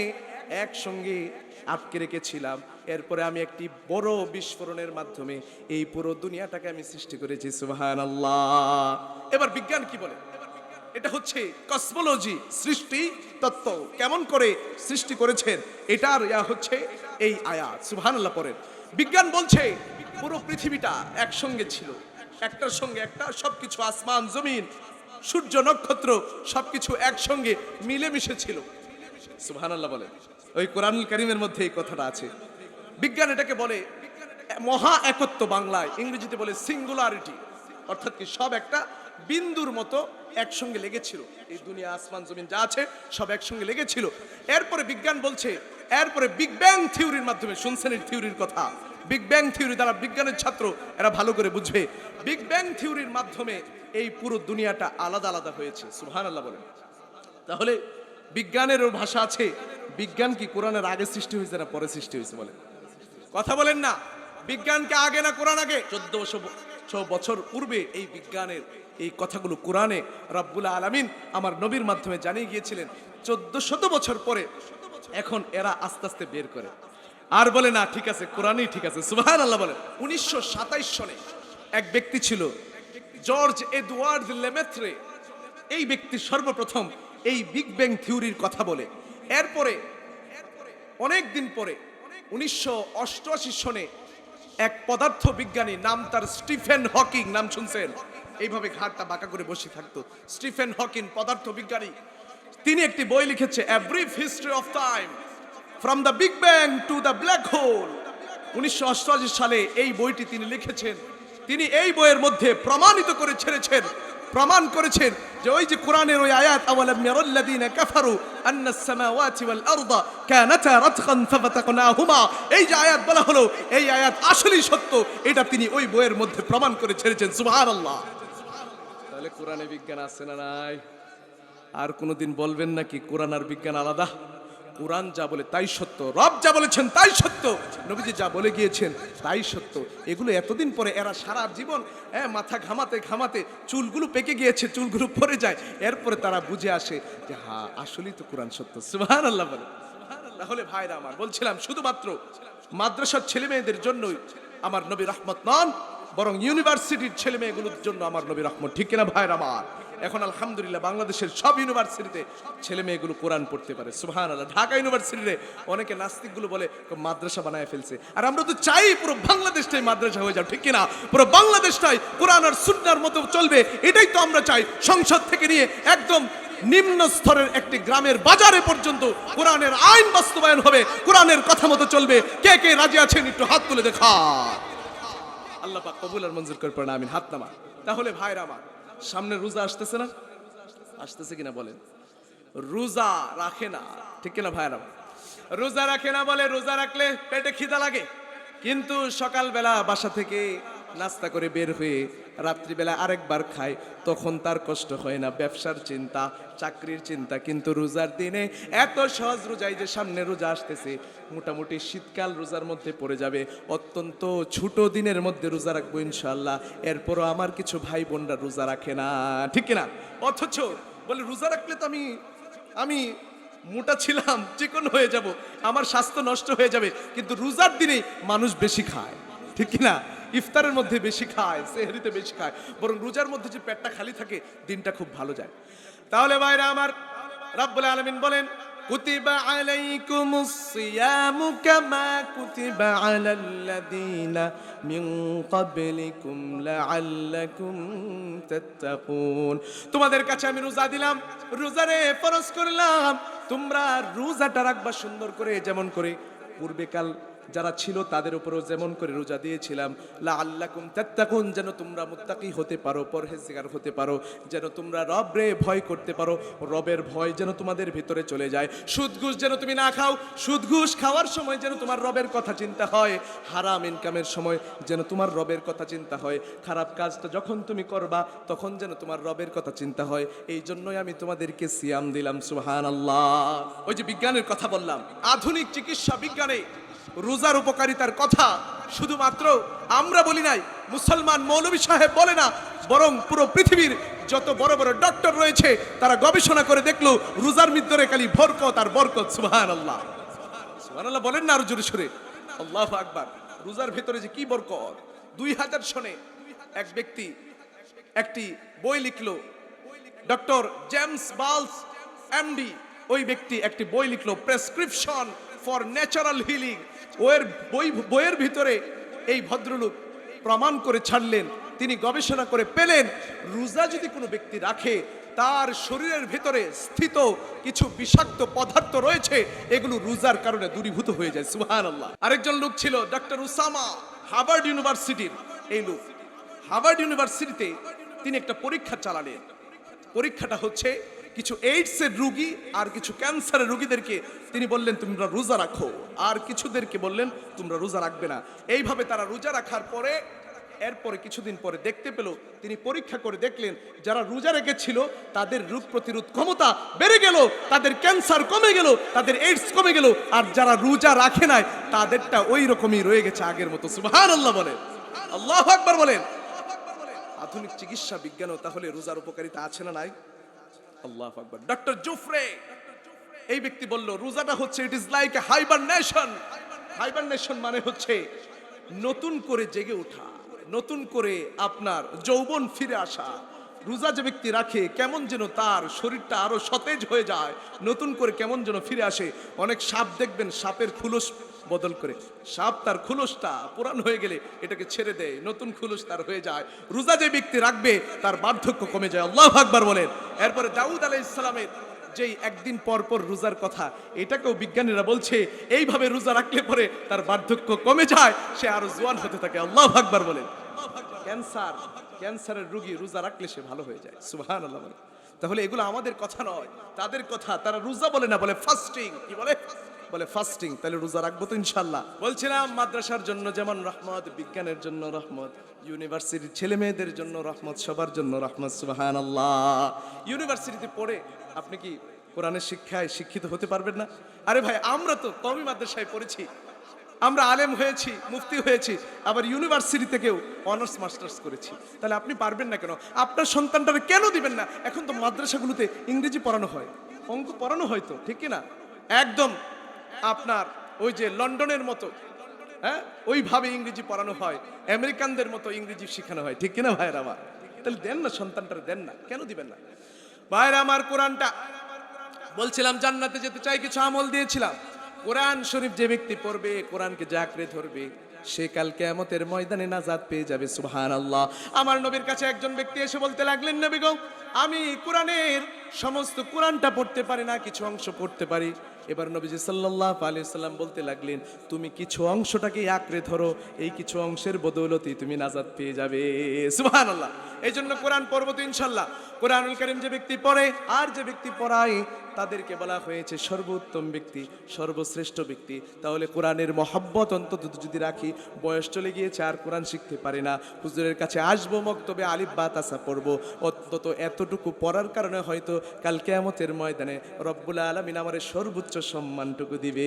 আটকে রেখেছিলাম, এরপরে আমি একটি বড় বিস্ফোরণের মাধ্যমে এই পুরো দুনিয়াটাকে আমি সৃষ্টি করেছি, সুবহানাল্লাহ। এবার বিজ্ঞান কি বলে? এটা হচ্ছে কসমোলজি, সৃষ্টি তত্ত্ব, কেমন করে সৃষ্টি করেছেন এটার হচ্ছে এই আয়াত, সুবহানাল্লাহ পড়েন। বিজ্ঞান বলছে পুরো পৃথিবীটা একসঙ্গে ছিল, একটার সঙ্গে একটা, সবকিছু আসমান জমিন সূর্য নক্ষত্র সবকিছু একসঙ্গে মিলেমিশে ছিল, সুবহানাল্লাহ বলে। ওই কোরআনুল কারীমের মধ্যে এই কথাটা আছে। বিজ্ঞান এটাকে বলে মহা একত্ব, বাংলায়, ইংরেজিতে বলে সিঙ্গুলারিটি, অর্থাৎ কি সব একটা বিন্দুর মতো একসঙ্গে লেগেছিল। এই দুনিয়া আসমান জমিন যা আছে সব একসঙ্গে লেগেছিল। এরপরে বিজ্ঞান বলছে, এরপরে বিগ ব্যাং থিওরির মাধ্যমে, শুনছেন এই থিওরির কথা, বিগ ব্যাং থিওরি, যারা বিজ্ঞানের ছাত্র এরা ভালো করে বুঝবে, বিগ ব্যাং থিওরির মাধ্যমে এই পুরো দুনিয়াটা আলাদা আলাদা হয়েছে। সুবহানাল্লাহ বলেন। তাহলে বিজ্ঞানেরও ভাষা আছে, বিজ্ঞান কি কোরআনের আগে সৃষ্টি হয়েছে না পরে সৃষ্টি হয়েছে? বলেন, কথা বলেন না। বিজ্ঞানকে আগে না কোরআন আগে? 1400 বছর পূর্বে এই বিজ্ঞানের এই কথাগুলো কোরআনে রব্বুল আলামিন আমার নবীর মাধ্যমে জানিয়ে গিয়েছিলেন। 1400 বছর পরে এখন এরা আস্তে আস্তে বের করে আর বলে না ঠিক আছে, কোরআনই ঠিক আছে। সুবহানাল্লাহ বলেন। 1927 সনে এক ব্যক্তি ছিল, জর্জ এডওয়ার্ড লেমেত্রে। এই ব্যক্তি সর্বপ্রথম এই বিগ ব্যাং থিওরির কথা বলে। এরপরে অনেক দিন পরে 1988 সনে এক পদার্থ বিজ্ঞানী, নাম তার স্টিফেন হকিং, নাম শুনছেন? এইভাবে ঘাড়টা বাঁকা করে বসে থাকতো। স্টিফেন হকিং পদার্থ বিজ্ঞানী, তিনি একটি বই লিখেছে, a brief history of time from the big bang to the black hole. 1988 সালে এই বইটি তিনি লিখেছেন। তিনি এই বইয়ের মধ্যে প্রমাণিত করে ছেড়েছেন, প্রমাণ করেছেন যে ওই যে কোরআনের ওই আয়াত, আওয়ালাম ইয়ারাল্লাযীনা কাফারু আন্নাস সামাওয়াতি ওয়াল আরদা কানাতা রাতকান ফাফাতাকনাহুমা, এই যে আয়াত বলা হলো, এই আয়াত আসলেই সত্য, এটা তিনি ওই বইয়ের মধ্যে প্রমাণ করে ছেড়েছেন। সুবহানাল্লাহ। তাহলে কোরআনে বিজ্ঞান আছে না নাই? আর কোনোদিন বলবেন নাকি কোরআন আর বিজ্ঞান আলাদা? কোরআন যা বলে তাই সত্য, রব যা বলেছেন তাই সত্য, নবীজি যা বলে গিয়েছেন তাই সত্য। এগুলো এতদিন পরে এরা সারা জীবন মাথা ঘামাতে ঘামাতে চুলগুলো পেকে গিয়েছে, চুলগুলো পড়ে যায়, এরপরে তারা বুঝে আসে যে হ্যাঁ আসলেই তো কোরআন সত্য। সুবহানাল্লাহ বলে। তাহলে ভাইরা আমার, বলছিলাম শুধুমাত্র মাদ্রাসার ছেলে মেয়েদের জন্যই আমার নবী রহমত নন, বরং ইউনিভার্সিটির ছেলে মেয়েগুলোর জন্য আমার নবী রহমত। ঠিক কিনা ভাইরা আমার? এখন আলহামদুলিল্লাহ বাংলাদেশের সব ইউনিভার্সিটিতে ছেলে মেয়েগুলো কোরআন পড়তে পারে। সুবহানাল্লাহ। ঢাকা ইউনিভার্সিটিতে অনেকে নাস্তিকগুলো বলে মাদ্রাসা বানায় ফেলছে, আর আমরা তো চাই পুরো বাংলাদেশটাই মাদ্রাসা হয়ে যাও। ঠিক কিনা? পুরো বাংলাদেশটাই কোরআন আর সুন্নাহর মতো চলবে, এটাই তো আমরা চাই। সংসদ থেকে নিয়ে একদম নিম্ন স্তরের একটি গ্রামের বাজারে পর্যন্ত কোরআনের আইন বাস্তবায়ন হবে, কোরআনের কথা মতো চলবে। কে কে রাজি আছেন একটু হাত তুলে দেখা। আল্লাহ পাক কবুল আর মঞ্জুর করে পড়েন, আমিন। হাত নামা। তাহলে ভাইরা আমার, সামনে রোজা আসতেছে না? আসতেছে কিনা বলেন? রোজা রাখে না, ঠিক কিনা ভাইরা? রোজা রাখে না বলে, রোজা রাখলে পেটে খিদা লাগে, কিন্তু সকালবেলা বাসা থেকে নাস্তা করে বের হয়ে রাত্রিবেলা আরেকবার খায়, তখন তার কষ্ট হয় না। ব্যবসার চিন্তা, চাকরির চিন্তা। কিন্তু রোজার দিনে এত সহজ রোজাই যে সামনে রোজা আসতেছে, মোটামুটি শীতকাল রোজার মধ্যে পড়ে যাবে, অত্যন্ত ছোট দিনের মধ্যে রোজা রাখবো ইনশাআল্লাহ। এরপরও আমার কিছু ভাই বোনরা রোজা রাখে না, ঠিক কিনা? অথচ বলে রোজা রাখলে তো আমি মোটা ছিলাম, চিকন হয়ে যাব, আমার স্বাস্থ্য নষ্ট হয়ে যাবে। কিন্তু রোজার দিনে মানুষ বেশি খায়, ঠিক কিনা? ইফতারের মধ্যে বেশি খায়, সেহরিতে বেশি খায়, বরং রোজার মধ্যে যে পেটটা খালি থাকে দিনটা খুব ভালো যায়। তাহলে ভাইরা আমার, রব্বুল আলামিন বলেন, কুতিবা আলাইকুমুস সিয়ামু কামা কুতিবা আলাল্লাযীনা মিন ক্বাবলিকুম লাআল্লাকুম তাত্তাকুন। তোমাদের কাছে আমি রোজা দিলাম, রোজারে ফরজ করলাম, তোমরা রোজাটা রাখবা সুন্দর করে, যেমন করে পূর্বেকাল যারা ছিল তাদের উপরেও যেমন করে রোজা দিয়েছিলাম। লাআল্লাকুম তাত্তাকুন, যেন তোমরা মুত্তাকি হতে পারো, পরহেজগার হতে পারো, যেন তোমরা রবরে ভয় করতে পারো, রবের ভয় যেন তোমাদের ভিতরে চলে যায়। সুদ ঘুষ যেন তুমি না খাও, সুদ ঘুষ খাওয়ার সময় যেন তোমার রবের কথা চিন্তা হয়, হারাম ইনকামের সময় যেন তোমার রবের কথা চিন্তা হয়, খারাপ কাজটা যখন তুমি করবা তখন যেন তোমার রবের কথা চিন্তা হয়। এই জন্যই আমি তোমাদেরকে সিয়াম দিলাম। সুবহানাল্লাহ। ওই যে বিজ্ঞানের কথা বললাম, আধুনিক চিকিৎসা বিজ্ঞানে রোজার উপকারিতার কথা শুধুমাত্র আমরা বলি নাই, মুসলমান মৌলভী সাহেব বলে না, বরং পুরো পৃথিবীর যত বড় বড় ডক্টর রয়েছে তারা গবেষণা করে দেখলো রোজার ভিতরে খালি বরকত আর বরকত। সুবহানাল্লাহ। সুবহানাল্লাহ বলেন না আরো জোরে সরে? আল্লাহু আকবার। রোজার ভিতরে যে কি বরকত। 2000 সনে এক ব্যক্তি একটি বই লিখলো, ডক্টর জেমস বালস এমডি, ওই ব্যক্তি একটি বই লিখলো, প্রেসক্রিপশন ফর ন্যাচারাল হিলিং। বইয়ের ভিতরে এই ভদ্রলোক প্রমাণ করে ছাড়লেন, তিনি গবেষণা করে পেলেন রোজা যদি কোনো ব্যক্তি রাখে তার শরীরের ভিতরে স্থিত কিছু বিষাক্ত পদার্থ রয়েছে, এগুলো রোজার কারণে দূরীভূত হয়ে যায়। সুবহানাল্লাহ। আরেকজন লোক ছিল ডক্টর উসামা, হার্ভার্ড ইউনিভার্সিটির এই লোক। হার্ভার্ড ইউনিভার্সিটিতে তিনি একটা পরীক্ষা চালালেন। পরীক্ষাটা হচ্ছে কিছু এইডসের রোগী আর কিছু ক্যান্সারের রোগীদেরকে তিনি বললেন তোমরা রোজা রাখো, আর কিছুদেরকে বললেন তোমরা রোজা রাখবে না। এইভাবে তারা রোজা রাখার পরে এরপরে কিছুদিন পরে দেখতে পেল, তিনি পরীক্ষা করে দেখলেন যারা রোজা রেখেছিল তাদের রোগ প্রতিরোধ ক্ষমতা বেড়ে গেল, তাদের ক্যান্সার কমে গেল, তাদের এইডস কমে গেল, আর যারা রোজা রাখে নাই তাদেরটা ওই রকমই রয়ে গেছে আগের মতো। সুবহানাল্লাহ বলেন, আল্লাহু আকবার বলেন। আধুনিক চিকিৎসা বিজ্ঞানও তাহলে রোজার উপকারিতা আছে না নাই? আল্লাহু আকবার। ডক্টর জুফরে এই ব্যক্তি বলল রোজাটা হচ্ছে it is like a hibernation. Hibernation মানে হচ্ছে নতুন করে জেগে ওঠা, নতুন করে আপনার যৌবন ফিরে আসা। রোজা যে ব্যক্তি রাখে কেমন যেন তার শরীরটা আরো সতেজ হয়ে যায়, নতুন করে কেমন যেন ফিরে আসে। অনেক সাপ দেখবেন সাপের খুলস বদল করে, সাপ তার খুলসটা পুরান হয়ে গেলে এটাকে ছেড়ে দেয়, নতুন খুলস তার হয়ে যায়। রোজা যে ব্যক্তি রাখবে তার বার্ধক্য কমে যায়। আল্লাহু আকবার বলেন। এরপরে দাউদ আলাইহিস সালামের যেই একদিন পর পর রোজার কথা, এটাকেও বিজ্ঞানীরা বলছে এইভাবে রোজা রাখলে পরে তার বার্ধক্য কমে যায়, সে আরো জোয়ান হতে থাকে। আল্লাহু আকবার বলেন। ক্যান্সারের রোগী রোজা রাখলে সে ভালো হয়ে যায়। সুবহানাল্লাহ বলেন। তাহলে এগুলো আমাদের কথা নয়, তাদের কথা। তারা রোজা বলে না, বলে ফাস্টিং। কি বলে? বলে ফাস্টিং। তাহলে রোজা রাখবো তো ইনশাআল্লাহ। বলছিলাম মাদ্রাসার জন্য যেমন রহমত, বিজ্ঞানের জন্য রহমত, ইউনিভার্সিটির ছেলে মেয়েদের জন্য রহমত, সবার জন্য রহমত। সুবহানাল্লাহ। ইউনিভার্সিটিতে পড়ে আপনি কি কোরআনের শিক্ষায় শিক্ষিত হতে পারবেন না? আরে ভাই, আমরা তো কওমি মাদ্রাসায় পড়েছি, আমরা আলেম হয়েছি, মুফতি হয়েছি, আবার ইউনিভার্সিটি থেকেও অনার্স মাস্টার্স করেছি। তাহলে আপনি পারবেন না কেন? আপনার সন্তানটারে কেন দিবেন না? এখন তো মাদ্রাসাগুলোতে ইংরেজি পড়ানো হয়, অঙ্ক পড়ানো হয়, তো ঠিক কিনা? একদম আপনার ওই যে লন্ডনের মতো, হ্যাঁ, ওইভাবে ইংরেজি পড়ানো হয়, আমেরিকানদের মতো ইংরেজি শেখানো হয়, ঠিক কিনা ভাইয়ের আমার? তাহলে দেন না, সন্তানটারে দেন না, কেন দিবেন না? ভাইয়ের আমার, কোরআনটা বলছিলাম জান্নাতে যেতে চাই, কিছু আমল দিয়েছিলাম। কোরআন শরীফ যে ব্যক্তি পড়বে, কোরআনকে যে আঁকড়ে ধরবে, সে কাল কিয়ামতের ময়দানে নাজাত পেয়ে যাবে। সুবহানাল্লাহ। আমার নবীর কাছে একজন ব্যক্তি এসে বলতে লাগলেন, নবী গো, আমি কোরআনের সমস্ত কোরআনটা পড়তে পারি না, কিছু অংশ পড়তে পারি। এবার নবীজি সাল্লাল্লাহু আলাইহি সাল্লাম বলতে লাগলেন, তুমি কিছু অংশটাকে আঁকড়ে ধরো, এই কিছু অংশের বদৌলতে তুমি নাজাত পেয়ে যাবে। সুবহানাল্লাহ। এই জন্য কোরআন পড়বো তো ইনশাআল্লাহ। কোরআনুল কারীম যে ব্যক্তি পড়ে আর যে ব্যক্তি পড়ায়, তাদেরকে বলা হয়েছে সর্বোত্তম ব্যক্তি, সর্বশ্রেষ্ঠ ব্যক্তি। তাহলে কোরআনের মহব্বত অন্তত যদি রাখি, বয়স চলে গিয়েছে আর কোরআন শিখতে পারি না, হুজুরের কাছে আসবো, মক্তবে আলিফ বা তাসা পড়বো, অন্তত এতটুকু পড়ার কারণে হয়তো কাল কিয়ামতের ময়দানে রব্বুল আলামিন আমারে সর্বোচ্চ সম্মানটুকু দিবে।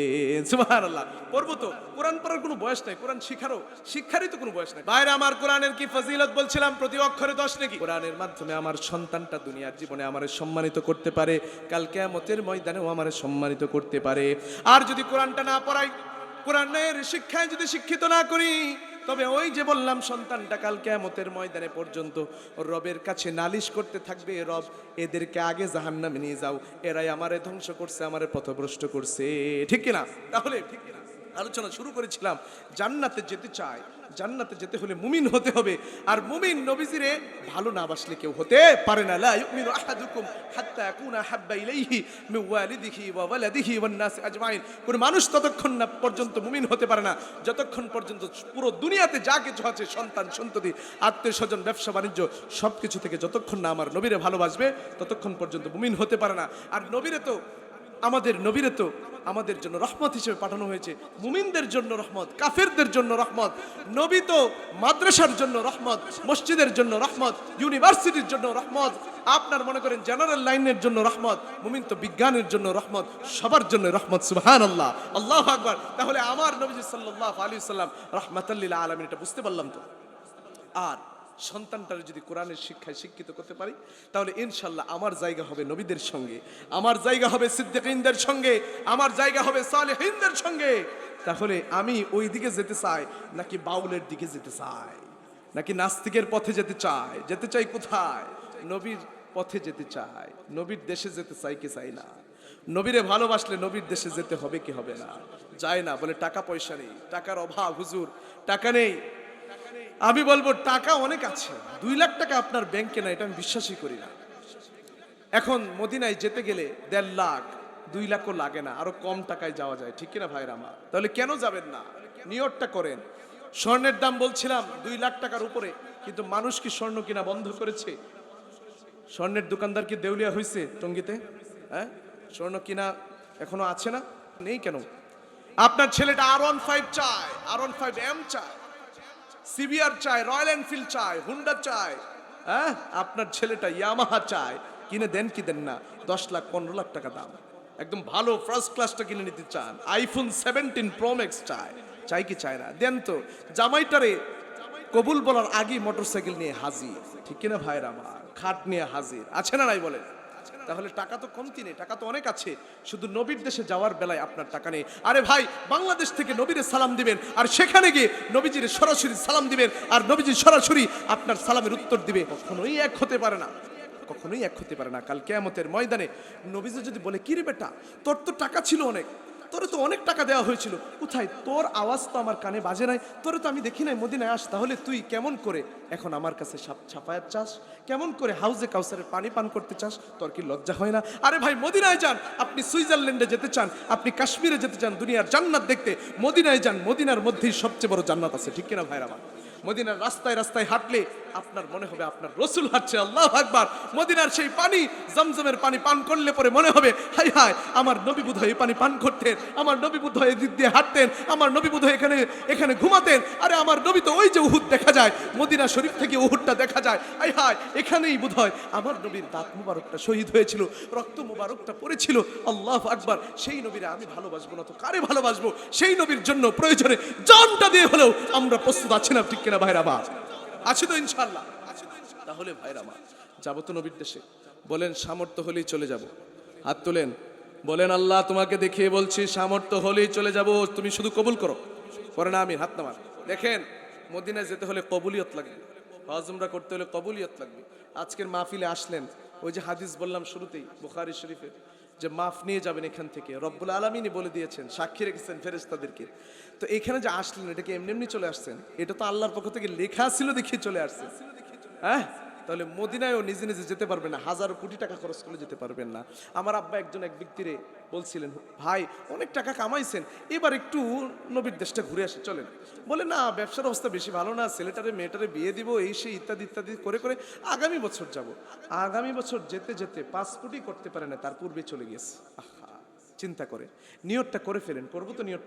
সুবহানাল্লাহ। পড়বো তো, কোরআন পড়ার কোনো বয়স নাই, কোরআন শিক্ষারই তো কোনো বয়স নাই। বাইরে আমার কোরআনের কি ফজিলত বলছিলাম, প্রতি অক্ষরে 10 নাকি। কোরআনের মাধ্যমে আমার সন্তানটা দুনিয়ার জীবনে আমারে সম্মানিত করতে পারে, কাল কিয়ামতের ময়দানেও আমারে সম্মানিত করতে পারে। আর যদি কোরআনটা না পড়াই, কোরআনের শিক্ষায় যদি শিক্ষিত না করি, তবে ওই যে বললাম, সন্তানটা কাল কিয়ামতের ময়দানে পর্যন্ত রবের কাছে নালিশ করতে থাকবে, রব এদেরকে আগে জাহান্নামে নিয়ে যাও, এরাই আমারে ধ্বংস করছে, আমারে পথভ্রষ্ট করছে। ঠিক কিনা? তাহলে ঠিক কিনা আলোচনা শুরু করেছিলাম, জান্নাতে যেতে চাই, জান্নাতে যেতে হলে মুমিন হতে হবে। আর মুমিন নবীজিরে ভালো না বাসলে কেউ হতে পারে না। লা ইউমিনু আহাদুকুম হাত্তা ইয়াকুনা হাব্বা ইলাইহি মিন ওয়ালিদিহি ওয়া ওয়ালাদিহি ওয়ান নাস আজমাইন। কোন মানুষ ততক্ষণ না পর্যন্ত মুমিন হতে পারে না যতক্ষণ পর্যন্ত পুরো দুনিয়াতে যা কিছু আছে, সন্তান সন্ততি আত্মীয় স্বজন ব্যবসা বাণিজ্য সবকিছু থেকে যতক্ষণ না আমার নবীরে ভালোবাসবে ততক্ষণ পর্যন্ত মুমিন হতে পারে না। আর নবীরে তো আমাদের জন্য রহমত হিসেবে পাঠানো হয়েছে, মুমিনদের জন্য রহমত, কাফেরদের জন্য রহমত। নবী তো মাদ্রাসার জন্য রহমত, মসজিদের জন্য রহমত, ইউনিভার্সিটির জন্য রহমত, আপনার মনে করেন জেনারেল লাইনের জন্য রহমত, মুমিন তো বিজ্ঞানের জন্য রহমত, সবার জন্য রহমত। সুবহানাল্লাহ, আল্লাহু আকবার। তাহলে আমার নবীজি সাল্লাল্লাহু আলাইহি সাল্লাম রাহমাতাল লিল আলামিন, এটা বুঝতে পারলাম তো। আর সন্তানটারে যদি কোরআনের শিক্ষায় শিক্ষিত করতে পারি, তাহলে ইনশাল্লাহ আমার জায়গা হবে নবীদের সঙ্গে, আমার জায়গা হবে সিদ্দিকীনদের সঙ্গে, আমার জায়গা হবে সালেহিনদের সঙ্গে। তাহলে আমি ওই দিকে যেতে চাই নাকি বাউলের দিকে যেতে চাই, নাকি নাস্তিকের পথে যেতে চাই কোথায়? নবীর পথে যেতে চাই, নবীর দেশে যেতে চাই কি চাই না? নবীরে ভালোবাসলে নবীর দেশে যেতে হবে কি হবে না? যায় না, বলে টাকা পয়সা নেই, টাকার অভাব, হুজুর টাকা নেই। আমি বলবো টাকা অনেক আছে, 2 লাখ টাকা আপনার ব্যাংকে না, এটা আমি বিশ্বাসই করি না। এখন মদিনায় যেতে গেলে 1.5 লাখ 2 লাখও লাগে না, আরো কম টাকায় যাওয়া যায়, ঠিক কিনা ভাইরা আমার? তাহলে কেন যাবেন না? নিয়তটা করেন, স্বর্ণের দাম বলছিলাম 2 লাখ টাকার উপরে, কিন্তু মানুষ কি স্বর্ণ কিনা বন্ধ করেছে? স্বর্ণের দোকানদার কি দেউলিয়া হয়েছে টঙ্গীতে? হ্যাঁ, স্বর্ণ কিনা এখনো আছে না? নেই কেন? আপনার ছেলেটা R15 চায়, R15M চায়, সিবিআর চায়, রয়্যাল এনফিল্ড চায়, হুন্ডা চায়, হ্যাঁ, আপনার ছেলেটা ইয়ামাহা চায়, কিনে দেন কি দেন না? 10 লাখ 15 লাখ টাকা দাম, একদম ভালো ফার্স্ট ক্লাসটা কিনে নিতে চান, আইফোন 17 প্রো ম্যাক্স চায়, চাই কি চায় না? দেন তো। জামাইটারে কবুল বলার আগেই মোটরসাইকেল নিয়ে হাজির, ঠিক কিনা ভাইরা আমার? খাট নিয়ে হাজির, আছে না নাই বলেন? তাহলে টাকা তো কমতি নেই, টাকা তো অনেক আছে, শুধু নবীর দেশে যাওয়ার বেলায় আপনার টাকা নেই। আরে ভাই, বাংলাদেশ থেকে নবীরে সালাম দিবেন, আর সেখানে গিয়ে নবীজির সরাসরি সালাম দিবেন, আর নবীজি সরাসরি আপনার সালামের উত্তর দিবে, কখনোই এক হতে পারে না, কখনোই এক হতে পারে না। কাল কিয়ামতের ময়দানে নবীজি যদি বলে, কি রে বেটা, তোর তো টাকা ছিল অনেক, তোরে তো অনেক টাকা দেওয়া হয়েছিল, কোথায় তোর আওয়াজ তো আমার কানে বাজে নাই, তোরে তো আমি দেখি নাই মদিনায় আস, তাহলে তুই কেমন করে এখন আমার কাছে ছাপায়াত চাস? কেমন করে হাউজে কাউসারের পানি পান করতে চাস? তোর কি লজ্জা হয় না? আরে ভাই, মদিনায় যান, আপনি সুইজারল্যান্ডে যেতে চান, আপনি কাশ্মীরে যেতে চান, দুনিয়ার জান্নাত দেখতে, মদিনায় যান, মদিনার মধ্যেই সবচেয়ে বড় জান্নাত আছে, ঠিক কিনা ভাইরা আমার? মদিনার রাস্তায় রাস্তায় হাঁটলে আপনার মনে হবে আপনার রসুল হাঁটছে, আল্লাহু আকবার। মদিনার সেই পানি, জমজমের পানি পান করলে পরে মনে হবে, হাই হাই, আমার নবী বুদ্ধ এই পানি পান করতেন, আমার নবী বুদ্ধ এই দিক দিয়ে হাঁটতেন, আমার নবী বুদ্ধ এখানে এখানে ঘুমাতেন, আরে আমার নবী তো ওই যে উহুদ দেখা যায়, মদিনা শরীফ থেকে উহুদটা দেখা যায়, হাই হাই, এখানেই বোধহয় আমার নবীর দাঁত মুবারকটা শহীদ হয়েছিল, রক্ত মুবারকটা পড়েছিল, আল্লাহু আকবার। সেই নবীরা আমি ভালোবাসবো না তো কারে ভালোবাসবো? সেই নবীর জন্য প্রয়োজনে জানটা দিয়ে হলেও আমরা প্রস্তুত আছি না, ঠিক কিনা ভাইরা? আছে তো ইনশাআল্লাহ। তাহলে ভাইরা মা, যাবো তো নবীর দেশে, বলেন সামর্থ্য হলেই চলে যাব, হাত তোলেন, বলেন আল্লাহ তোমাকে দেখিয়ে বলছি, সামর্থ্য হলেই চলে যাব, তুমি শুধু কবুল করো। পরে না আমি হাত নামান। দেখেন, মদিনায় যেতে হলে কবুলিয়ত লাগবে, হজ উমরা করতে হলে কবুলিয়ত লাগবে। আজকের মাহফিলে আসলেন, ওই যে হাদিস বললাম শুরুতেই বুখারী শরীফে, যে মাফ নিয়ে যাবেন এখান থেকে, রব্বুল আলামিনই বলে দিয়েছেন, সাক্ষী রেখেছেন ফেরেশতাদেরকে। তো এখানে যে আসলেন, এটাকে এমনি এমনি চলে আসছেন? এটা তো আল্লাহর পক্ষ থেকে লেখা ছিল দেখিয়ে চলে আসছেন, হ্যাঁ? তাহলে মদিনায়ও নিজে নিজে যেতে পারবেন না, হাজারো কোটি টাকা খরচ করে যেতে পারবেন না। আমার আব্বা একজন এক ব্যক্তিরে বলছিলেন, ভাই অনেক টাকা কামাইছেন, এবার একটু নবীর দেশটা ঘুরে আসে চলেন। বলে না, ব্যবসার অবস্থা বেশি ভালো না, ছেলেটারে মেয়েটারে বিয়ে দিব, এই সেই ইত্যাদি ইত্যাদি করে করে আগামী বছর যাব। আগামী বছর যেতে যেতে পাসপোর্টই করতে পারে না, তার পূর্বে চলে গেছে। আহা, চিন্তা করে নিয়তটা করে ফেলেন, করবো তো নিয়তটা।